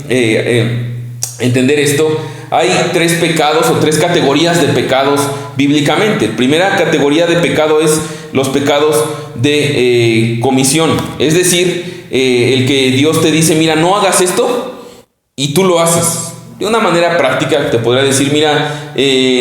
entender esto. Hay tres pecados o tres categorías de pecados bíblicamente. Primera categoría de pecado es los pecados de comisión. Es decir, el que Dios te dice, mira, no hagas esto, y tú lo haces. De una manera práctica te podría decir, mira,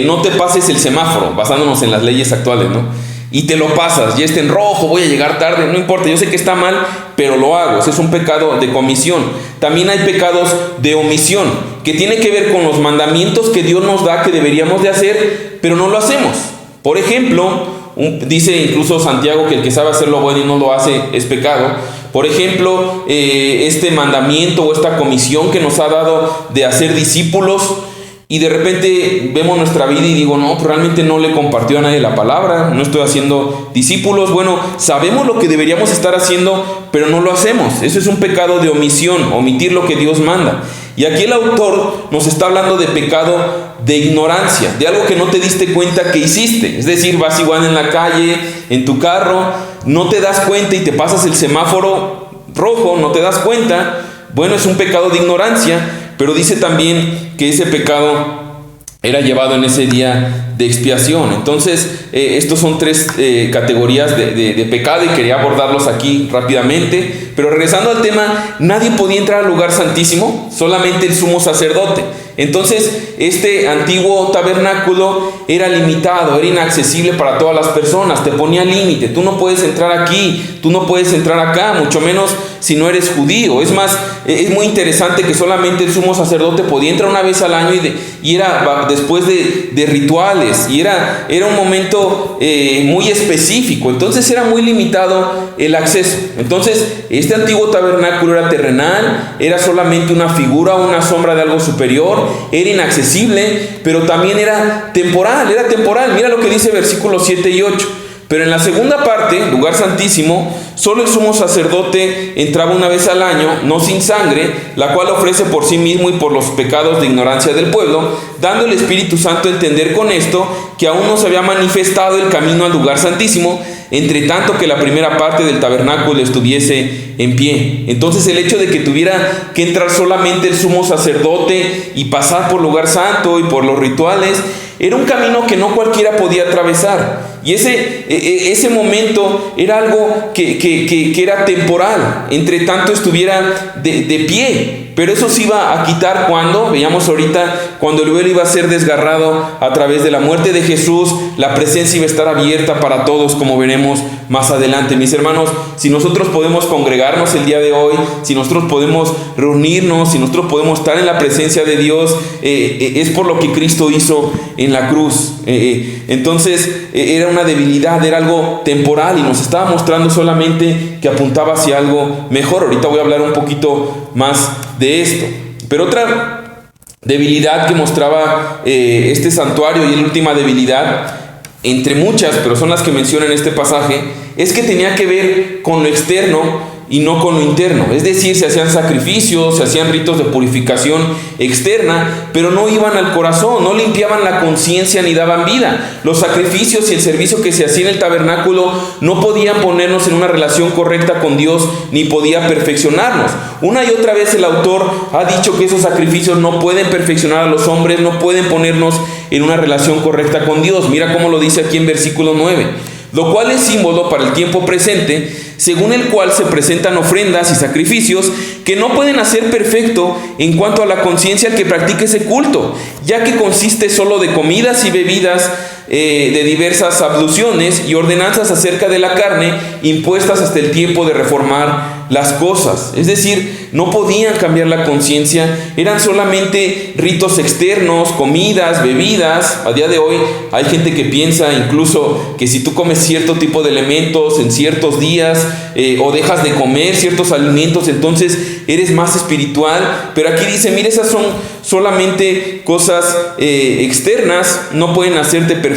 no te pases el semáforo, basándonos en las leyes actuales, ¿no? Y te lo pasas, ya está en rojo, voy a llegar tarde, no importa, yo sé que está mal, pero lo hago. Ese es un pecado de comisión. También hay pecados de omisión, que tiene que ver con los mandamientos que Dios nos da que deberíamos de hacer, pero no lo hacemos. Por ejemplo, dice incluso Santiago que el que sabe hacer lo bueno y no lo hace es pecado. Por ejemplo, este mandamiento o esta comisión que nos ha dado de hacer discípulos, y de repente vemos nuestra vida y digo, no, pues realmente no le compartió a nadie la palabra, no estoy haciendo discípulos. Bueno, sabemos lo que deberíamos estar haciendo, pero no lo hacemos. Eso es un pecado de omisión, omitir lo que Dios manda. Y aquí el autor nos está hablando de pecado de ignorancia, de algo que no te diste cuenta que hiciste. Es decir, vas igual en la calle, en tu carro, no te das cuenta y te pasas el semáforo rojo, no te das cuenta. Bueno, es un pecado de ignorancia. Pero dice también que ese pecado era llevado en ese día de expiación. Entonces, estos son tres categorías de pecado y quería abordarlos aquí rápidamente. Pero regresando al tema, nadie podía entrar al lugar santísimo, solamente el sumo sacerdote. Entonces, este antiguo tabernáculo era limitado, era inaccesible para todas las personas, te ponía límite. Tú no puedes entrar aquí, tú no puedes entrar acá, mucho menos si no eres judío. Es más, es muy interesante que solamente el sumo sacerdote podía entrar una vez al año y era después de rituales, y era un momento muy específico. Entonces era muy limitado el acceso. Entonces este antiguo tabernáculo era terrenal, era solamente una figura, una sombra de algo superior, era inaccesible, pero también era temporal. Mira lo que dice versículos 7 y 8. Pero en la segunda parte, lugar santísimo, solo el sumo sacerdote entraba una vez al año, no sin sangre, la cual ofrece por sí mismo y por los pecados de ignorancia del pueblo, dando el Espíritu Santo a entender con esto que aún no se había manifestado el camino al lugar santísimo, entre tanto que la primera parte del tabernáculo estuviese en pie. Entonces el hecho de que tuviera que entrar solamente el sumo sacerdote y pasar por lugar santo y por los rituales, era un camino que no cualquiera podía atravesar. Y ese momento era algo que era temporal, entre tanto estuviera de pie. Pero eso se iba a quitar cuando, veíamos ahorita, cuando el velo iba a ser desgarrado a través de la muerte de Jesús. La presencia iba a estar abierta para todos, como veremos más adelante. Mis hermanos, si nosotros podemos congregarnos el día de hoy, si nosotros podemos reunirnos, si nosotros podemos estar en la presencia de Dios, es por lo que Cristo hizo en la cruz. Entonces era una debilidad, era algo temporal y nos estaba mostrando solamente que apuntaba hacia algo mejor. Ahorita voy a hablar un poquito más de esto. Pero otra debilidad que mostraba este santuario, y la última debilidad, entre muchas, pero son las que menciona en este pasaje, es que tenía que ver con lo externo y no con lo interno. Es decir, se hacían sacrificios, se hacían ritos de purificación externa, pero no iban al corazón, no limpiaban la conciencia ni daban vida. Los sacrificios y el servicio que se hacía en el tabernáculo no podían ponernos en una relación correcta con Dios, ni podía perfeccionarnos. Una y otra vez el autor ha dicho que esos sacrificios no pueden perfeccionar a los hombres, no pueden ponernos en una relación correcta con Dios. Mira cómo lo dice aquí en versículo 9. Lo cual es símbolo para el tiempo presente, según el cual se presentan ofrendas y sacrificios que no pueden hacer perfecto en cuanto a la conciencia al que practique ese culto, ya que consiste solo de comidas y bebidas de diversas abluciones y ordenanzas acerca de la carne impuestas hasta el tiempo de reformar las cosas. Es decir, no podían cambiar la conciencia, eran solamente ritos externos, comidas, bebidas. A día de hoy hay gente que piensa incluso que si tú comes cierto tipo de elementos en ciertos días o dejas de comer ciertos alimentos, entonces eres más espiritual. Pero aquí dice, mira, esas son solamente cosas externas, no pueden hacerte perfecto.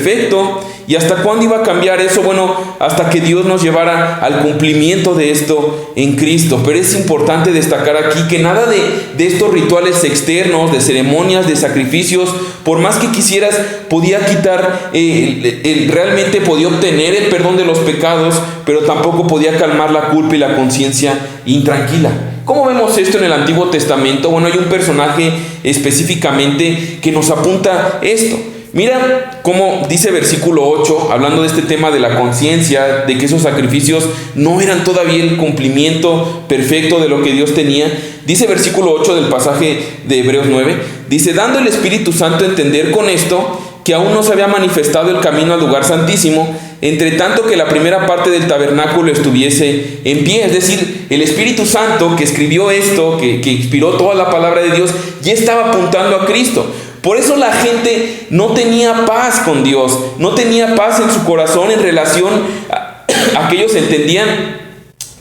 ¿Y hasta cuándo iba a cambiar eso? Bueno, hasta que Dios nos llevara al cumplimiento de esto en Cristo. Pero es importante destacar aquí que nada de estos rituales externos, de ceremonias, de sacrificios, por más que quisieras, podía quitar, realmente podía obtener el perdón de los pecados, pero tampoco podía calmar la culpa y la conciencia intranquila. ¿Cómo vemos esto en el Antiguo Testamento? Bueno, hay un personaje específicamente que nos apunta esto. Mira cómo dice versículo 8, hablando de este tema de la conciencia, de que esos sacrificios no eran todavía el cumplimiento perfecto de lo que Dios tenía. Dice versículo 8 del pasaje de Hebreos 9, dice, dando el Espíritu Santo a entender con esto, que aún no se había manifestado el camino al lugar santísimo, entre tanto que la primera parte del tabernáculo estuviese en pie. Es decir, el Espíritu Santo que escribió esto, que inspiró toda la palabra de Dios, ya estaba apuntando a Cristo. Por eso la gente no tenía paz con Dios, no tenía paz en su corazón en relación a que ellos entendían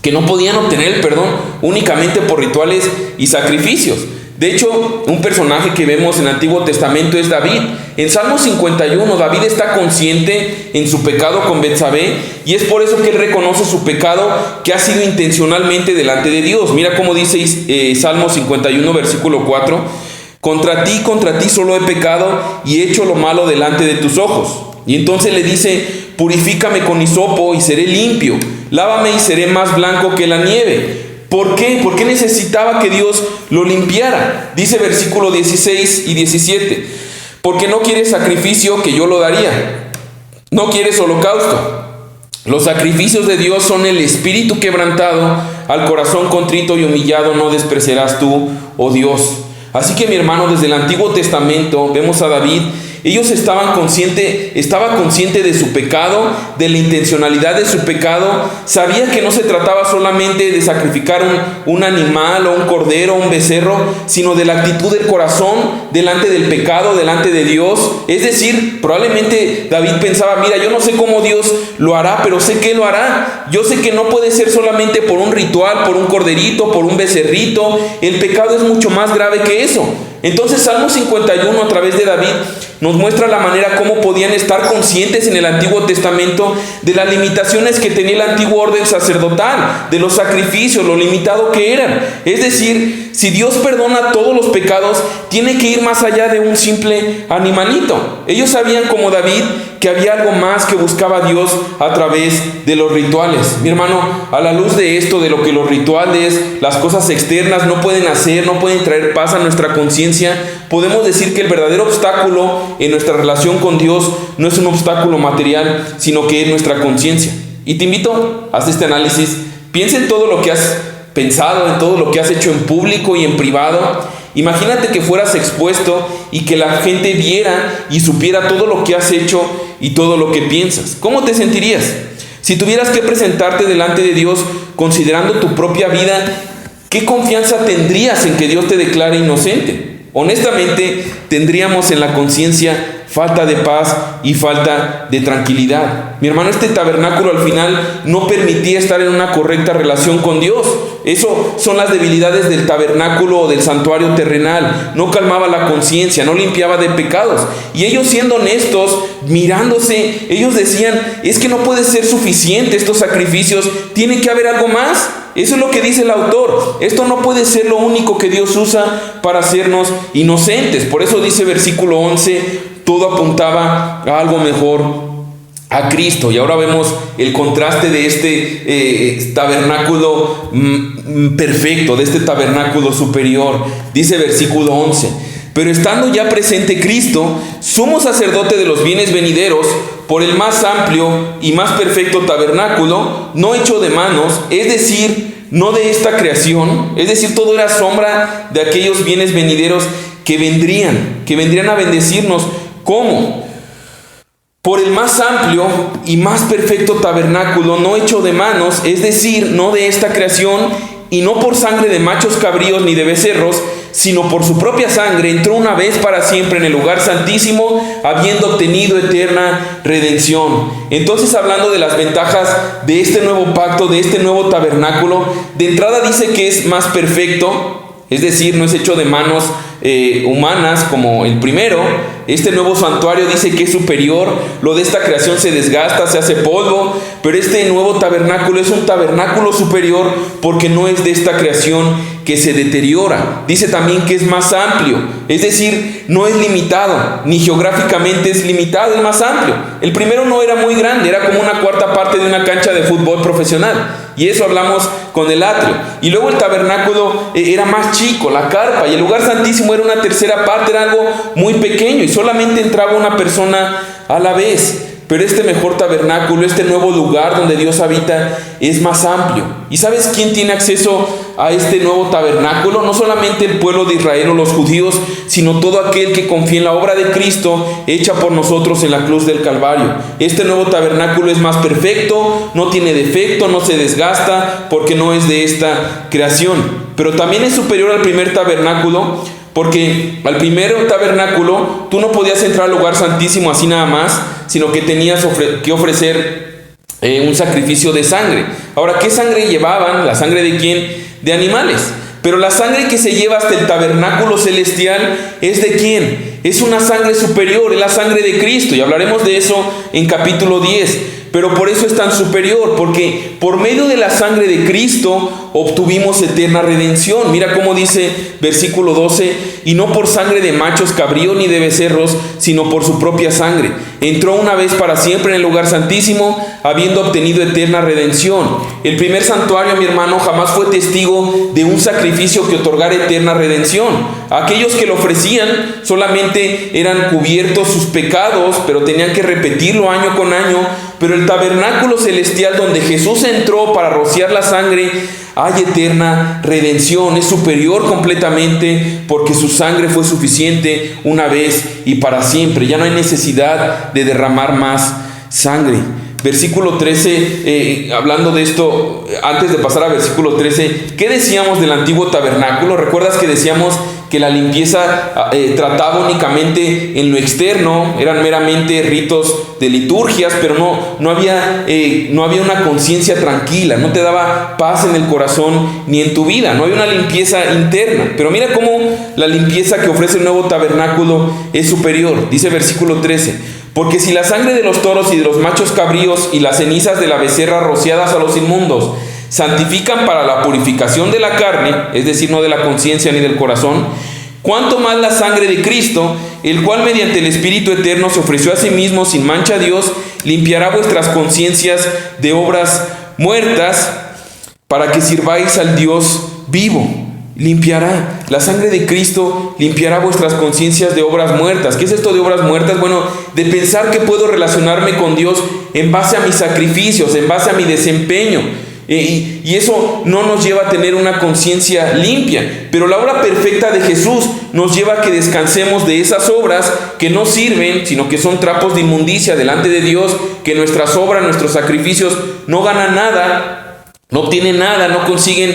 que no podían obtener el perdón únicamente por rituales y sacrificios. De hecho, un personaje que vemos en el Antiguo Testamento es David. En Salmo 51, David está consciente en su pecado con Betsabé, y es por eso que él reconoce su pecado que ha sido intencionalmente delante de Dios. Mira cómo dice Salmo 51, versículo 4. Contra ti solo he pecado y he hecho lo malo delante de tus ojos. Y entonces le dice, purifícame con hisopo y seré limpio, lávame y seré más blanco que la nieve. ¿Por qué? ¿Por qué necesitaba que Dios lo limpiara? Dice versículo 16 y 17, porque no quieres sacrificio, que yo lo daría, no quieres holocausto. Los sacrificios de Dios son el espíritu quebrantado, al corazón contrito y humillado no despreciarás tú, oh Dios. Así que mi hermano, desde el Antiguo Testamento vemos a David. Estaba consciente de su pecado, de la intencionalidad de su pecado. Sabía que no se trataba solamente de sacrificar un animal o un cordero o un becerro, sino de la actitud del corazón delante del pecado, delante de Dios. Es decir, probablemente David pensaba, mira, yo no sé cómo Dios lo hará, pero sé que lo hará. Yo sé que no puede ser solamente por un ritual, por un corderito, por un becerrito. El pecado es mucho más grave que eso. Entonces Salmo 51 a través de David nos muestra la manera como podían estar conscientes en el Antiguo Testamento de las limitaciones que tenía el antiguo orden sacerdotal, de los sacrificios, lo limitado que eran. Es decir, si Dios perdona todos los pecados, tiene que ir más allá de un simple animalito. Ellos sabían, como David, que había algo más que buscaba Dios a través de los rituales. Mi hermano, a la luz de esto, de lo que los rituales, las cosas externas no pueden hacer, no pueden traer paz a nuestra conciencia, podemos decir que el verdadero obstáculo en nuestra relación con Dios no es un obstáculo material, sino que es nuestra conciencia. Y te invito a hacer este análisis. Piensa en todo lo que has pensado, en todo lo que has hecho en público y en privado. Imagínate que fueras expuesto y que la gente viera y supiera todo lo que has hecho y todo lo que piensas. ¿Cómo te sentirías? Si tuvieras que presentarte delante de Dios considerando tu propia vida, ¿qué confianza tendrías en que Dios te declare inocente? Honestamente, tendríamos en la conciencia falta de paz y falta de tranquilidad. Mi hermano, este tabernáculo al final no permitía estar en una correcta relación con Dios. Eso son las debilidades del tabernáculo o del santuario terrenal. No calmaba la conciencia, no limpiaba de pecados. Y ellos, siendo honestos, mirándose, ellos decían, es que no puede ser suficiente estos sacrificios, tiene que haber algo más. Eso es lo que dice el autor. Esto no puede ser lo único que Dios usa para hacernos inocentes. Por eso dice versículo 11, todo apuntaba a algo mejor, a Cristo. Y ahora vemos el contraste de este tabernáculo perfecto, de este tabernáculo superior. Dice versículo 11, pero estando ya presente Cristo, sumo sacerdote de los bienes venideros, por el más amplio y más perfecto tabernáculo, no hecho de manos, es decir, no de esta creación, es decir, todo era sombra de aquellos bienes venideros que vendrían a bendecirnos. ¿Cómo? Por el más amplio y más perfecto tabernáculo, no hecho de manos, es decir, no de esta creación, y no por sangre de machos cabríos ni de becerros, sino por su propia sangre, entró una vez para siempre en el lugar santísimo, habiendo obtenido eterna redención. Entonces, hablando de las ventajas de este nuevo pacto, de este nuevo tabernáculo, de entrada dice que es más perfecto, es decir, no es hecho de manos humanas como el primero. Este nuevo santuario dice que es superior. Lo de esta creación se desgasta, se hace polvo, pero este nuevo tabernáculo es un tabernáculo superior porque no es de esta creación que se deteriora. Dice también que es más amplio, es decir, no es limitado, ni geográficamente es limitado, es más amplio. El primero no era muy grande, era como una cuarta parte de una cancha de fútbol profesional, y eso hablamos con el atrio. Y luego el tabernáculo era más chico, la carpa, y el lugar santísimo era una tercera parte, era algo muy pequeño, y solamente entraba una persona a la vez. Pero este mejor tabernáculo, este nuevo lugar donde Dios habita, es más amplio. ¿Y sabes quién tiene acceso a este nuevo tabernáculo? No solamente el pueblo de Israel o los judíos, sino todo aquel que confía en la obra de Cristo hecha por nosotros en la cruz del Calvario. Este nuevo tabernáculo es más perfecto, no tiene defecto, no se desgasta, porque no es de esta creación. Pero también es superior al primer tabernáculo, porque al primer tabernáculo tú no podías entrar al lugar santísimo así nada más, sino que tenías que ofrecer un sacrificio de sangre. Ahora, ¿qué sangre llevaban? ¿La sangre de quién? De animales. Pero la sangre que se lleva hasta el tabernáculo celestial ¿es de quién? Es una sangre superior, es la sangre de Cristo, y hablaremos de eso en capítulo 10. Pero por eso es tan superior, porque por medio de la sangre de Cristo obtuvimos eterna redención. Mira cómo dice versículo 12, y no por sangre de machos cabríos ni de becerros, sino por su propia sangre. Entró una vez para siempre en el lugar santísimo, habiendo obtenido eterna redención. El primer santuario, mi hermano, jamás fue testigo de un sacrificio que otorgara eterna redención. Aquellos que lo ofrecían solamente eran cubiertos sus pecados, pero tenían que repetirlo año con año. Pero el tabernáculo celestial donde Jesús entró para rociar la sangre, hay eterna redención, es superior completamente porque su sangre fue suficiente una vez y para siempre. Ya no hay necesidad de derramar más sangre. Versículo 13, hablando de esto, antes de pasar a versículo 13, ¿qué decíamos del antiguo tabernáculo? ¿Recuerdas que decíamos que la limpieza trataba únicamente en lo externo? Eran meramente ritos de liturgias, pero no había una conciencia tranquila, no te daba paz en el corazón ni en tu vida, no había una limpieza interna. Pero mira cómo la limpieza que ofrece el nuevo tabernáculo es superior. Dice versículo 13, porque si la sangre de los toros y de los machos cabríos y las cenizas de la becerra rociadas a los inmundos santifican para la purificación de la carne, es decir, no de la conciencia ni del corazón, cuánto más la sangre de Cristo, el cual mediante el Espíritu Eterno se ofreció a sí mismo sin mancha a Dios, limpiará vuestras conciencias de obras muertas para que sirváis al Dios vivo. Limpiará, la sangre de Cristo limpiará vuestras conciencias de obras muertas. ¿Qué es esto de obras muertas? Bueno, de pensar que puedo relacionarme con Dios en base a mis sacrificios, en base a mi desempeño. Y eso no nos lleva a tener una conciencia limpia. Pero la obra perfecta de Jesús nos lleva a que descansemos de esas obras que no sirven, sino que son trapos de inmundicia delante de Dios, que nuestras obras, nuestros sacrificios no ganan nada. no obtienen nada, no consiguen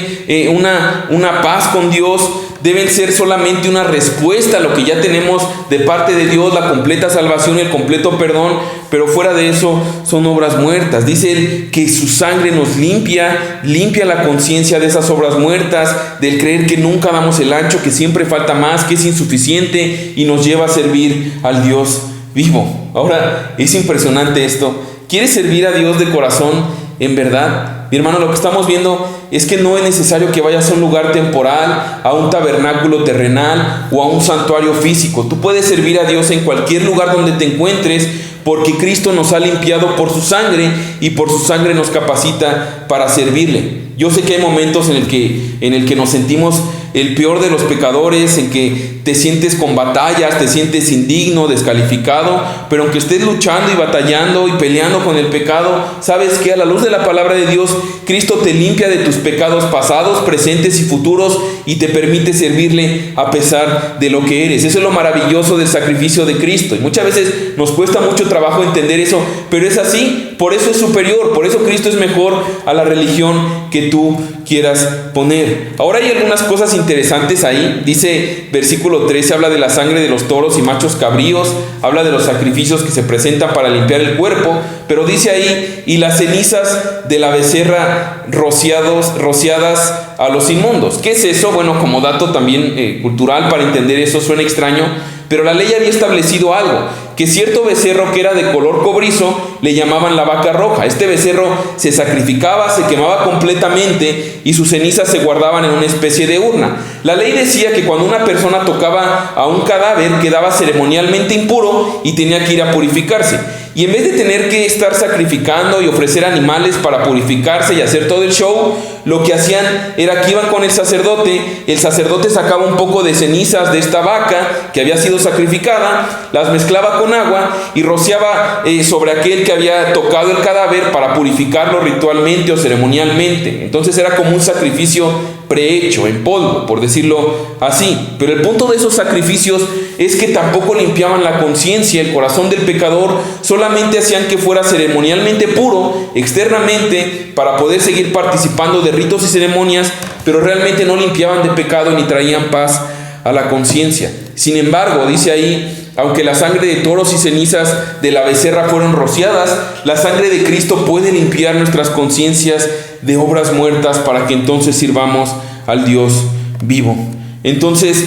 una paz con Dios. Deben ser solamente una respuesta a lo que ya tenemos de parte de Dios, la completa salvación y el completo perdón, pero fuera de eso son obras muertas. Dice él que su sangre nos limpia la conciencia de esas obras muertas, del creer que nunca damos el ancho, que siempre falta más, que es insuficiente, y nos lleva a servir al Dios vivo. Ahora, es impresionante esto. ¿Quieres servir a Dios de corazón, en verdad? Mi hermano, lo que estamos viendo es que no es necesario que vayas a un lugar temporal, a un tabernáculo terrenal o a un santuario físico. Tú puedes servir a Dios en cualquier lugar donde te encuentres, porque Cristo nos ha limpiado por su sangre y por su sangre nos capacita para servirle. Yo sé que hay momentos en el que nos sentimos el peor de los pecadores, en que te sientes con batallas, te sientes indigno, descalificado, pero aunque estés luchando y batallando y peleando con el pecado, sabes que a la luz de la palabra de Dios, Cristo te limpia de tus pecados pasados, presentes y futuros, y te permite servirle a pesar de lo que eres. Eso es lo maravilloso del sacrificio de Cristo, y muchas veces nos cuesta mucho trabajo entender eso, pero es así. Por eso es superior, por eso Cristo es mejor a la religión que tú quieras poner. Ahora hay algunas cosas interesantes ahí. Dice versículo 13, habla de la sangre de los toros y machos cabríos, habla de los sacrificios que se presentan para limpiar el cuerpo, pero dice ahí, y las cenizas de la becerra rociadas a los inmundos. ¿Qué es eso? Bueno, como dato también cultural, para entender eso suena extraño, pero la ley había establecido algo, que cierto becerro que era de color cobrizo le llamaban la vaca roja. Este becerro se sacrificaba, se quemaba completamente y sus cenizas se guardaban en una especie de urna. La ley decía que cuando una persona tocaba a un cadáver quedaba ceremonialmente impuro y tenía que ir a purificarse. Y en vez de tener que estar sacrificando y ofrecer animales para purificarse y hacer todo el show, lo que hacían era que iban con el sacerdote sacaba un poco de cenizas de esta vaca que había sido sacrificada, las mezclaba con agua y rociaba sobre aquel que había tocado el cadáver para purificarlo ritualmente o ceremonialmente. Entonces era como un sacrificio prehecho, en polvo, por decirlo así. Pero el punto de esos sacrificios es que tampoco limpiaban la conciencia, el corazón del pecador, solamente hacían que fuera ceremonialmente puro externamente para poder seguir participando de ritos y ceremonias, pero realmente no limpiaban de pecado ni traían paz a la conciencia. Sin embargo, dice ahí, aunque la sangre de toros y cenizas de la becerra fueron rociadas, la sangre de Cristo puede limpiar nuestras conciencias de obras muertas para que entonces sirvamos al Dios vivo. Entonces,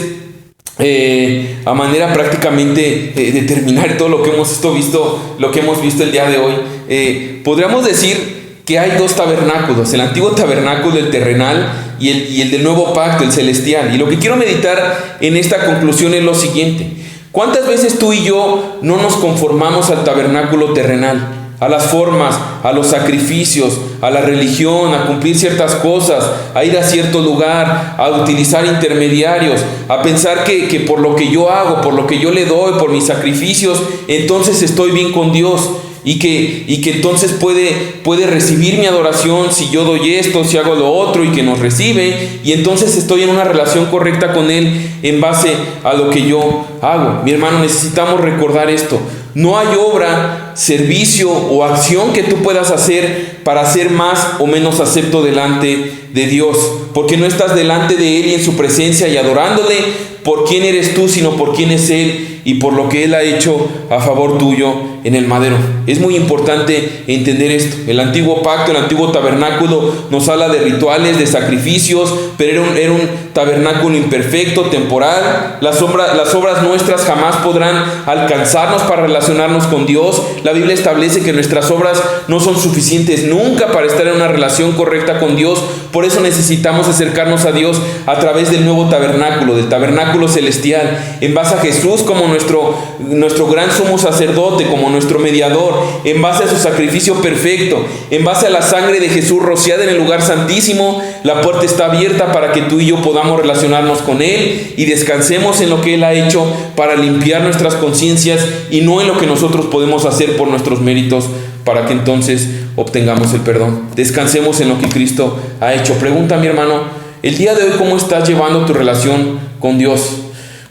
a manera prácticamente de terminar todo lo que hemos visto el día de hoy, podríamos decir que hay dos tabernáculos, el antiguo tabernáculo, el terrenal, y el del nuevo pacto, el celestial. Y lo que quiero meditar en esta conclusión es lo siguiente: ¿cuántas veces tú y yo no nos conformamos al tabernáculo terrenal, a las formas, a los sacrificios, a la religión, a cumplir ciertas cosas, a ir a cierto lugar, a utilizar intermediarios, a pensar que por lo que yo hago, por lo que yo le doy, por mis sacrificios, entonces estoy bien con Dios? Y que entonces puede recibir mi adoración si yo doy esto, si hago lo otro, y que nos recibe, y entonces estoy en una relación correcta con Él en base a lo que yo hago. Mi hermano, necesitamos recordar esto: no hay obra, servicio o acción que tú puedas hacer para ser más o menos acepto delante de Dios, porque no estás delante de Él y en su presencia y adorándole por quién eres tú, sino por quién es Él y por lo que Él ha hecho a favor tuyo en el madero. Es muy importante entender esto. El antiguo pacto, el antiguo tabernáculo nos habla de rituales, de sacrificios, pero era un tabernáculo imperfecto, temporal. Las obras nuestras jamás podrán alcanzarnos para relacionarnos con Dios. La Biblia establece que nuestras obras no son suficientes nunca para estar en una relación correcta con Dios. Por eso necesitamos acercarnos a Dios a través del nuevo tabernáculo, del tabernáculo celestial, en base a Jesús como nuestro gran sumo sacerdote, como nuestro mediador, en base a su sacrificio perfecto, en base a la sangre de Jesús rociada en el lugar santísimo. La puerta está abierta para que tú y yo podamos relacionarnos con Él y descansemos en lo que Él ha hecho para limpiar nuestras conciencias y no en lo que nosotros podemos hacer por nuestros méritos para que entonces obtengamos el perdón. Descansemos en lo que Cristo ha hecho. Pregunta, mi hermano, el día de hoy, ¿cómo estás llevando tu relación con Dios?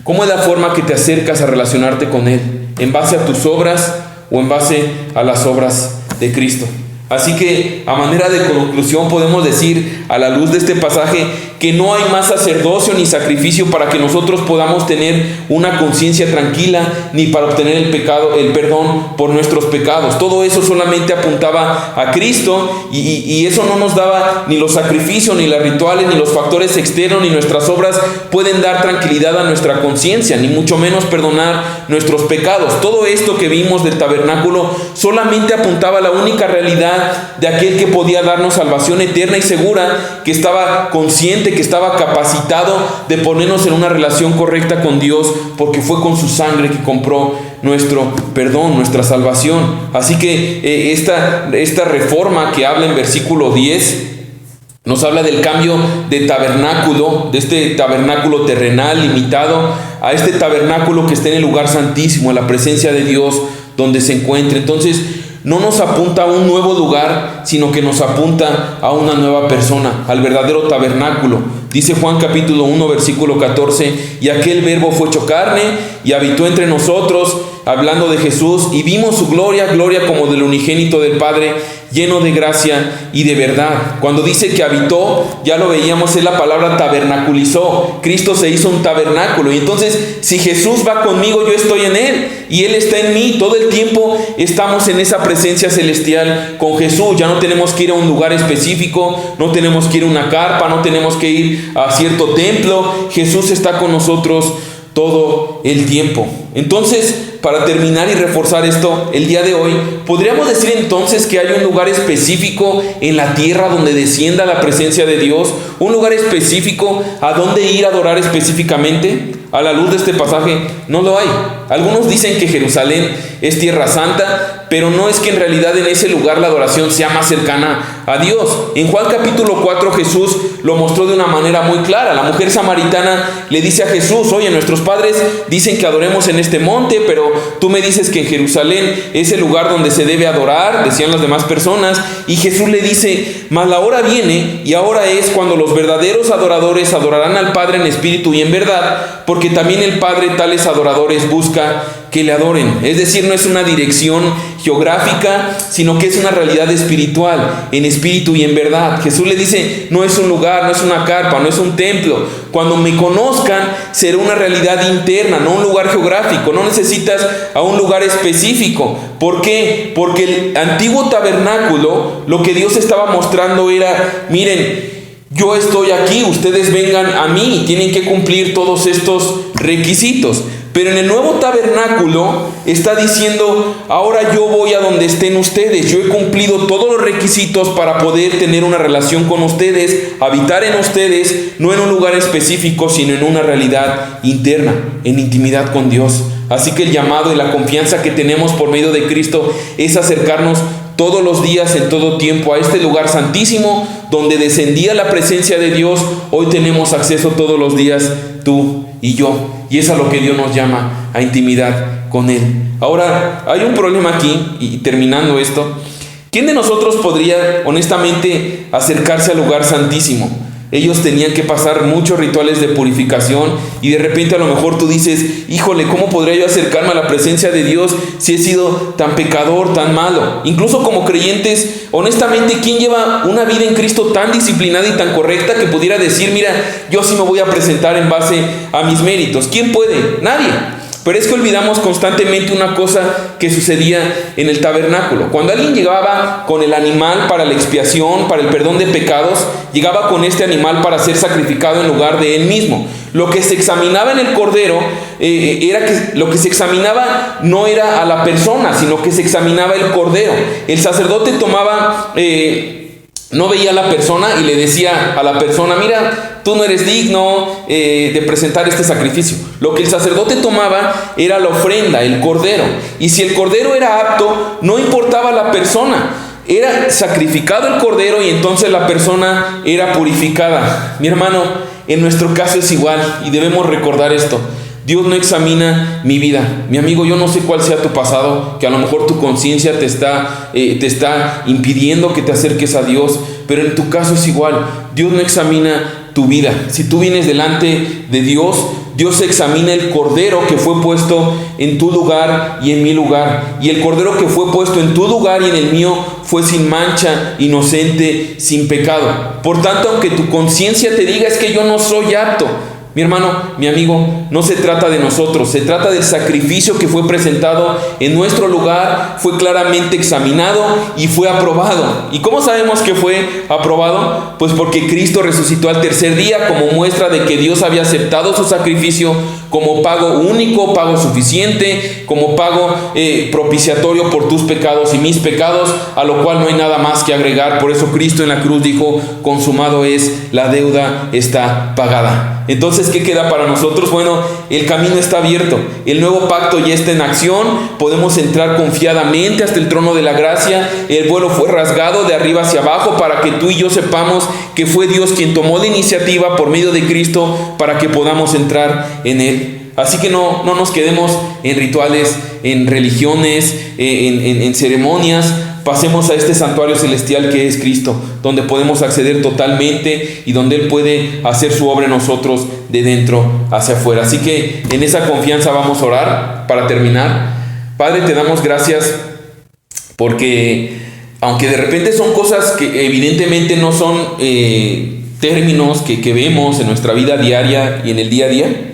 ¿Cómo es la forma que te acercas a relacionarte con Él? ¿En base a tus obras o en base a las obras de Cristo? Así que a manera de conclusión podemos decir, a la luz de este pasaje, que no hay más sacerdocio ni sacrificio para que nosotros podamos tener una conciencia tranquila, ni para obtener el perdón por nuestros pecados. Todo eso solamente apuntaba a Cristo, y eso no nos daba ni los sacrificios, ni los rituales, ni los factores externos, ni nuestras obras pueden dar tranquilidad a nuestra conciencia, ni mucho menos perdonar nuestros pecados. Todo esto que vimos del tabernáculo solamente apuntaba a la única realidad de aquel que podía darnos salvación eterna y segura, que estaba consciente, que estaba capacitado de ponernos en una relación correcta con Dios, porque fue con su sangre que compró nuestro perdón, nuestra salvación. Así que esta reforma que habla en versículo 10 nos habla del cambio de tabernáculo, de este tabernáculo terrenal limitado a este tabernáculo que está en el lugar santísimo, en la presencia de Dios donde se encuentra. Entonces no nos apunta a un nuevo lugar, sino que nos apunta a una nueva persona, al verdadero tabernáculo. Dice Juan capítulo 1 versículo 14: y aquel verbo fue hecho carne y habitó entre nosotros, hablando de Jesús, y vimos su gloria, gloria como del unigénito del Padre, lleno de gracia y de verdad. Cuando dice que habitó, ya lo veíamos, es la palabra tabernaculizó. Cristo se hizo un tabernáculo, y entonces si Jesús va conmigo, yo estoy en Él y Él está en mí. Todo el tiempo estamos en esa presencia celestial con Jesús. Ya no tenemos que ir a un lugar específico, no tenemos que ir a una carpa, no tenemos que ir a cierto templo. Jesús está con nosotros todo el tiempo. Entonces, para terminar y reforzar esto, el día de hoy, ¿podríamos decir entonces que hay un lugar específico en la tierra donde descienda la presencia de Dios? ¿Un lugar específico a donde ir a adorar específicamente? A la luz de este pasaje, no lo hay. Algunos dicen que Jerusalén es tierra santa, pero no es que en realidad en ese lugar la adoración sea más cercana a Dios. En Juan capítulo 4 Jesús lo mostró de una manera muy clara. La mujer samaritana le dice a Jesús: oye, nuestros padres dicen que adoremos en este monte, pero tú me dices que en Jerusalén es el lugar donde se debe adorar, decían las demás personas. Y Jesús le dice: mas la hora viene, y ahora es, cuando los verdaderos adoradores adorarán al Padre en espíritu y en verdad, porque también el Padre tales adoradores busca que le adoren. Es decir, no es una dirección geográfica, sino que es una realidad espiritual, en espíritu y en verdad. Jesús le dice: no es un lugar, no es una carpa, no es un templo. Cuando me conozcan, será una realidad interna, no un lugar geográfico. No necesitas a un lugar específico. ¿Por qué? Porque el antiguo tabernáculo, lo que Dios estaba mostrando era: miren, yo estoy aquí, ustedes vengan a mí, tienen que cumplir todos estos requisitos. Pero en el nuevo tabernáculo está diciendo: ahora yo voy a donde estén ustedes. Yo he cumplido todos los requisitos para poder tener una relación con ustedes, habitar en ustedes, no en un lugar específico, sino en una realidad interna, en intimidad con Dios. Así que el llamado y la confianza que tenemos por medio de Cristo es acercarnos todos los días, en todo tiempo, a este lugar santísimo donde descendía la presencia de Dios. Hoy tenemos acceso todos los días, tú y yo, y es a lo que Dios nos llama, a intimidad con Él. Ahora, hay un problema aquí, y terminando esto: ¿quién de nosotros podría honestamente acercarse al lugar santísimo? Ellos tenían que pasar muchos rituales de purificación, y de repente a lo mejor tú dices: híjole, ¿cómo podría yo acercarme a la presencia de Dios si he sido tan pecador, tan malo? Incluso como creyentes, honestamente, ¿quién lleva una vida en Cristo tan disciplinada y tan correcta que pudiera decir: mira, yo sí me voy a presentar en base a mis méritos? ¿Quién puede? Nadie. Pero es que olvidamos constantemente una cosa que sucedía en el tabernáculo. Cuando alguien llegaba con el animal para la expiación, para el perdón de pecados, llegaba con este animal para ser sacrificado en lugar de él mismo. Lo que se examinaba en el cordero lo que se examinaba no era a la persona, sino que se examinaba el cordero. El sacerdote tomaba... no veía a la persona y le decía a la persona: mira, tú no eres digno de presentar este sacrificio. Lo que el sacerdote tomaba era la ofrenda, el cordero. Y si el cordero era apto, no importaba la persona. Era sacrificado el cordero y entonces la persona era purificada. Mi hermano, en nuestro caso es igual, y debemos recordar esto. Dios no examina mi vida. Mi amigo, yo no sé cuál sea tu pasado, que a lo mejor tu conciencia te está impidiendo que te acerques a Dios, pero en tu caso es igual. Dios no examina tu vida. Si tú vienes delante de Dios, Dios examina el cordero que fue puesto en tu lugar y en mi lugar. Y el cordero que fue puesto en tu lugar y en el mío fue sin mancha, inocente, sin pecado. Por tanto, aunque tu conciencia te diga es que yo no soy apto, mi hermano, mi amigo, no se trata de nosotros, se trata del sacrificio que fue presentado en nuestro lugar, fue claramente examinado y fue aprobado. ¿Y cómo sabemos que fue aprobado? Pues porque Cristo resucitó al tercer día como muestra de que Dios había aceptado su sacrificio como pago único, pago suficiente, como pago propiciatorio por tus pecados y mis pecados, a lo cual no hay nada más que agregar. Por eso Cristo en la cruz dijo, consumado es, la deuda está pagada. Entonces, ¿qué queda para nosotros? Bueno, el camino está abierto, el nuevo pacto ya está en acción, podemos entrar confiadamente hasta el trono de la gracia, el vuelo fue rasgado de arriba hacia abajo para que tú y yo sepamos que fue Dios quien tomó la iniciativa por medio de Cristo para que podamos entrar en Él. Así que no nos quedemos en rituales, en religiones, en ceremonias. Pasemos a este santuario celestial que es Cristo, donde podemos acceder totalmente y donde Él puede hacer su obra en nosotros de dentro hacia afuera. Así que en esa confianza vamos a orar para terminar. Padre, te damos gracias porque aunque de repente son cosas que evidentemente no son términos que vemos en nuestra vida diaria y en el día a día,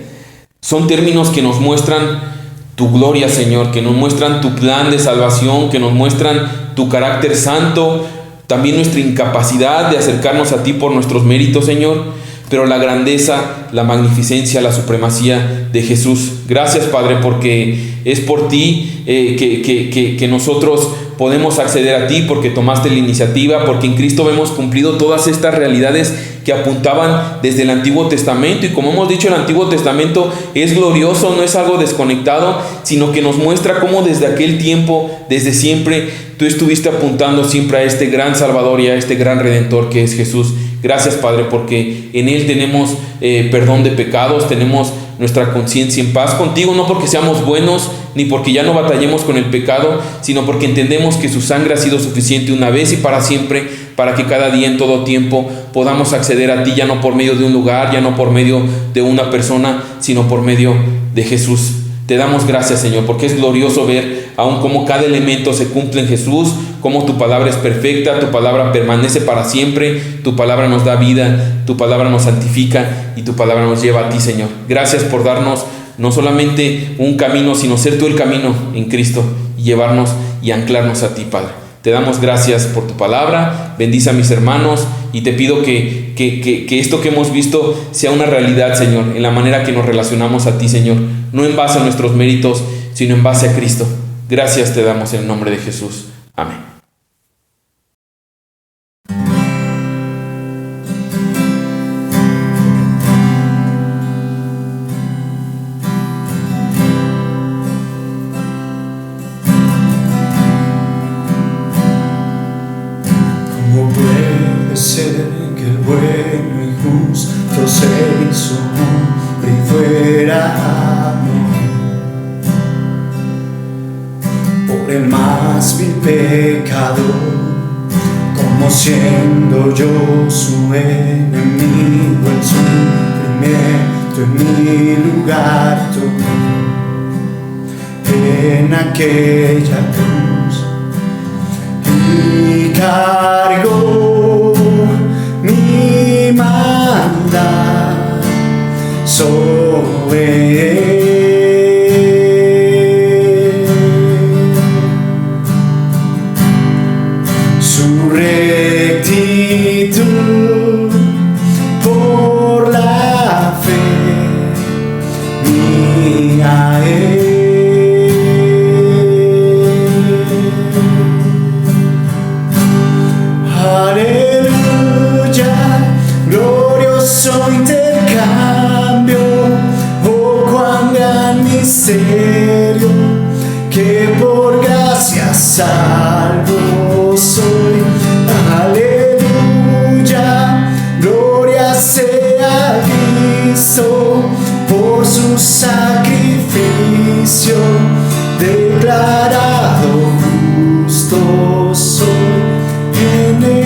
son términos que nos muestran tu gloria, Señor, que nos muestran tu plan de salvación, que nos muestran tu carácter santo, también nuestra incapacidad de acercarnos a ti por nuestros méritos, Señor, pero la grandeza, la magnificencia, la supremacía de Jesús. Gracias, Padre, porque es por ti que nosotros podemos acceder a ti, porque tomaste la iniciativa, porque en Cristo hemos cumplido todas estas realidades que apuntaban desde el Antiguo Testamento. Y como hemos dicho, el Antiguo Testamento es glorioso, no es algo desconectado, sino que nos muestra cómo desde aquel tiempo, desde siempre, tú estuviste apuntando siempre a este gran Salvador y a este gran Redentor que es Jesús. Gracias, Padre, porque en Él tenemos perdón de pecados, tenemos nuestra conciencia en paz contigo, no porque seamos buenos, ni porque ya no batallemos con el pecado, sino porque entendemos que su sangre ha sido suficiente una vez y para siempre, para que cada día, en todo tiempo, podamos acceder a ti, ya no por medio de un lugar, ya no por medio de una persona, sino por medio de Jesús. Te damos gracias, Señor, porque es glorioso ver aún cómo cada elemento se cumple en Jesús, cómo tu palabra es perfecta, tu palabra permanece para siempre, tu palabra nos da vida, tu palabra nos santifica y tu palabra nos lleva a ti, Señor. Gracias por darnos no solamente un camino, sino ser tú el camino en Cristo y llevarnos y anclarnos a ti, Padre. Te damos gracias por tu palabra, bendice a mis hermanos y te pido que esto que hemos visto sea una realidad, Señor, en la manera que nos relacionamos a ti, Señor, no en base a nuestros méritos, sino en base a Cristo. Gracias te damos en el nombre de Jesús. Amén. ¿Cómo puede ser que el bueno y justo se hizo hombre y fuera amor por el más vil pecador, como siendo yo su enemigo, el sufrimiento en mi lugar tomó en aquella cruz y cargó mi maldad sobre él. Su rectitud por la fe mía es. Glorioso intercambio, oh cuán gran misterio, que por gracia salvo soy. Aleluya, gloria sea Cristo, por su sacrificio, declarado justo soy en él.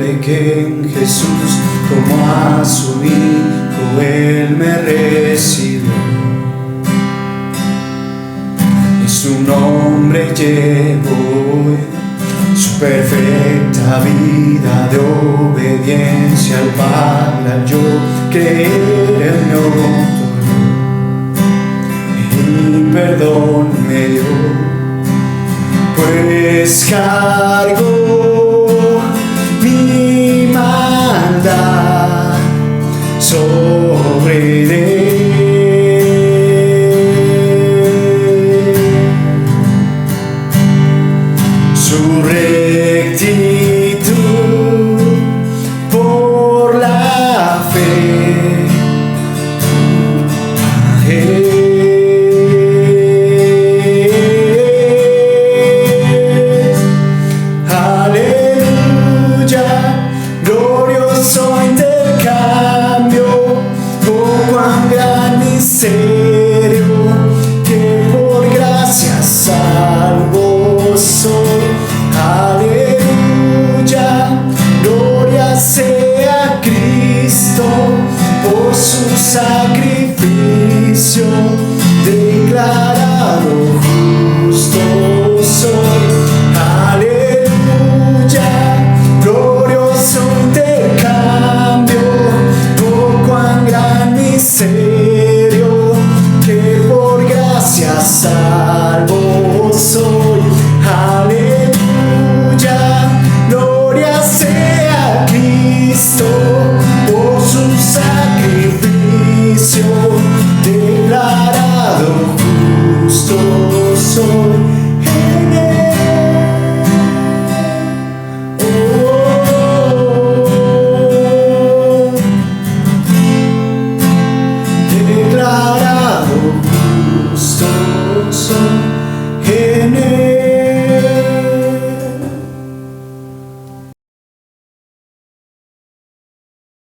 increíble que en Jesús, como a su Hijo, Él me recibió. Y su nombre llevó su perfecta vida de obediencia al Padre, al yo creer en mi y perdón me dio, pues cargó mi maldad sobre él. Su rectitud por la fe a él. Que por gracia salvo soy. Aleluya, gloria sea a Cristo por su sacrificio, declarado justo soy. Aleluya, glorioso intercambio, por cuán gran miseria salvo soy. Aleluya, gloria sea a Cristo por su sacrificio, declarado justo soy en él. Declarado justo soy en él.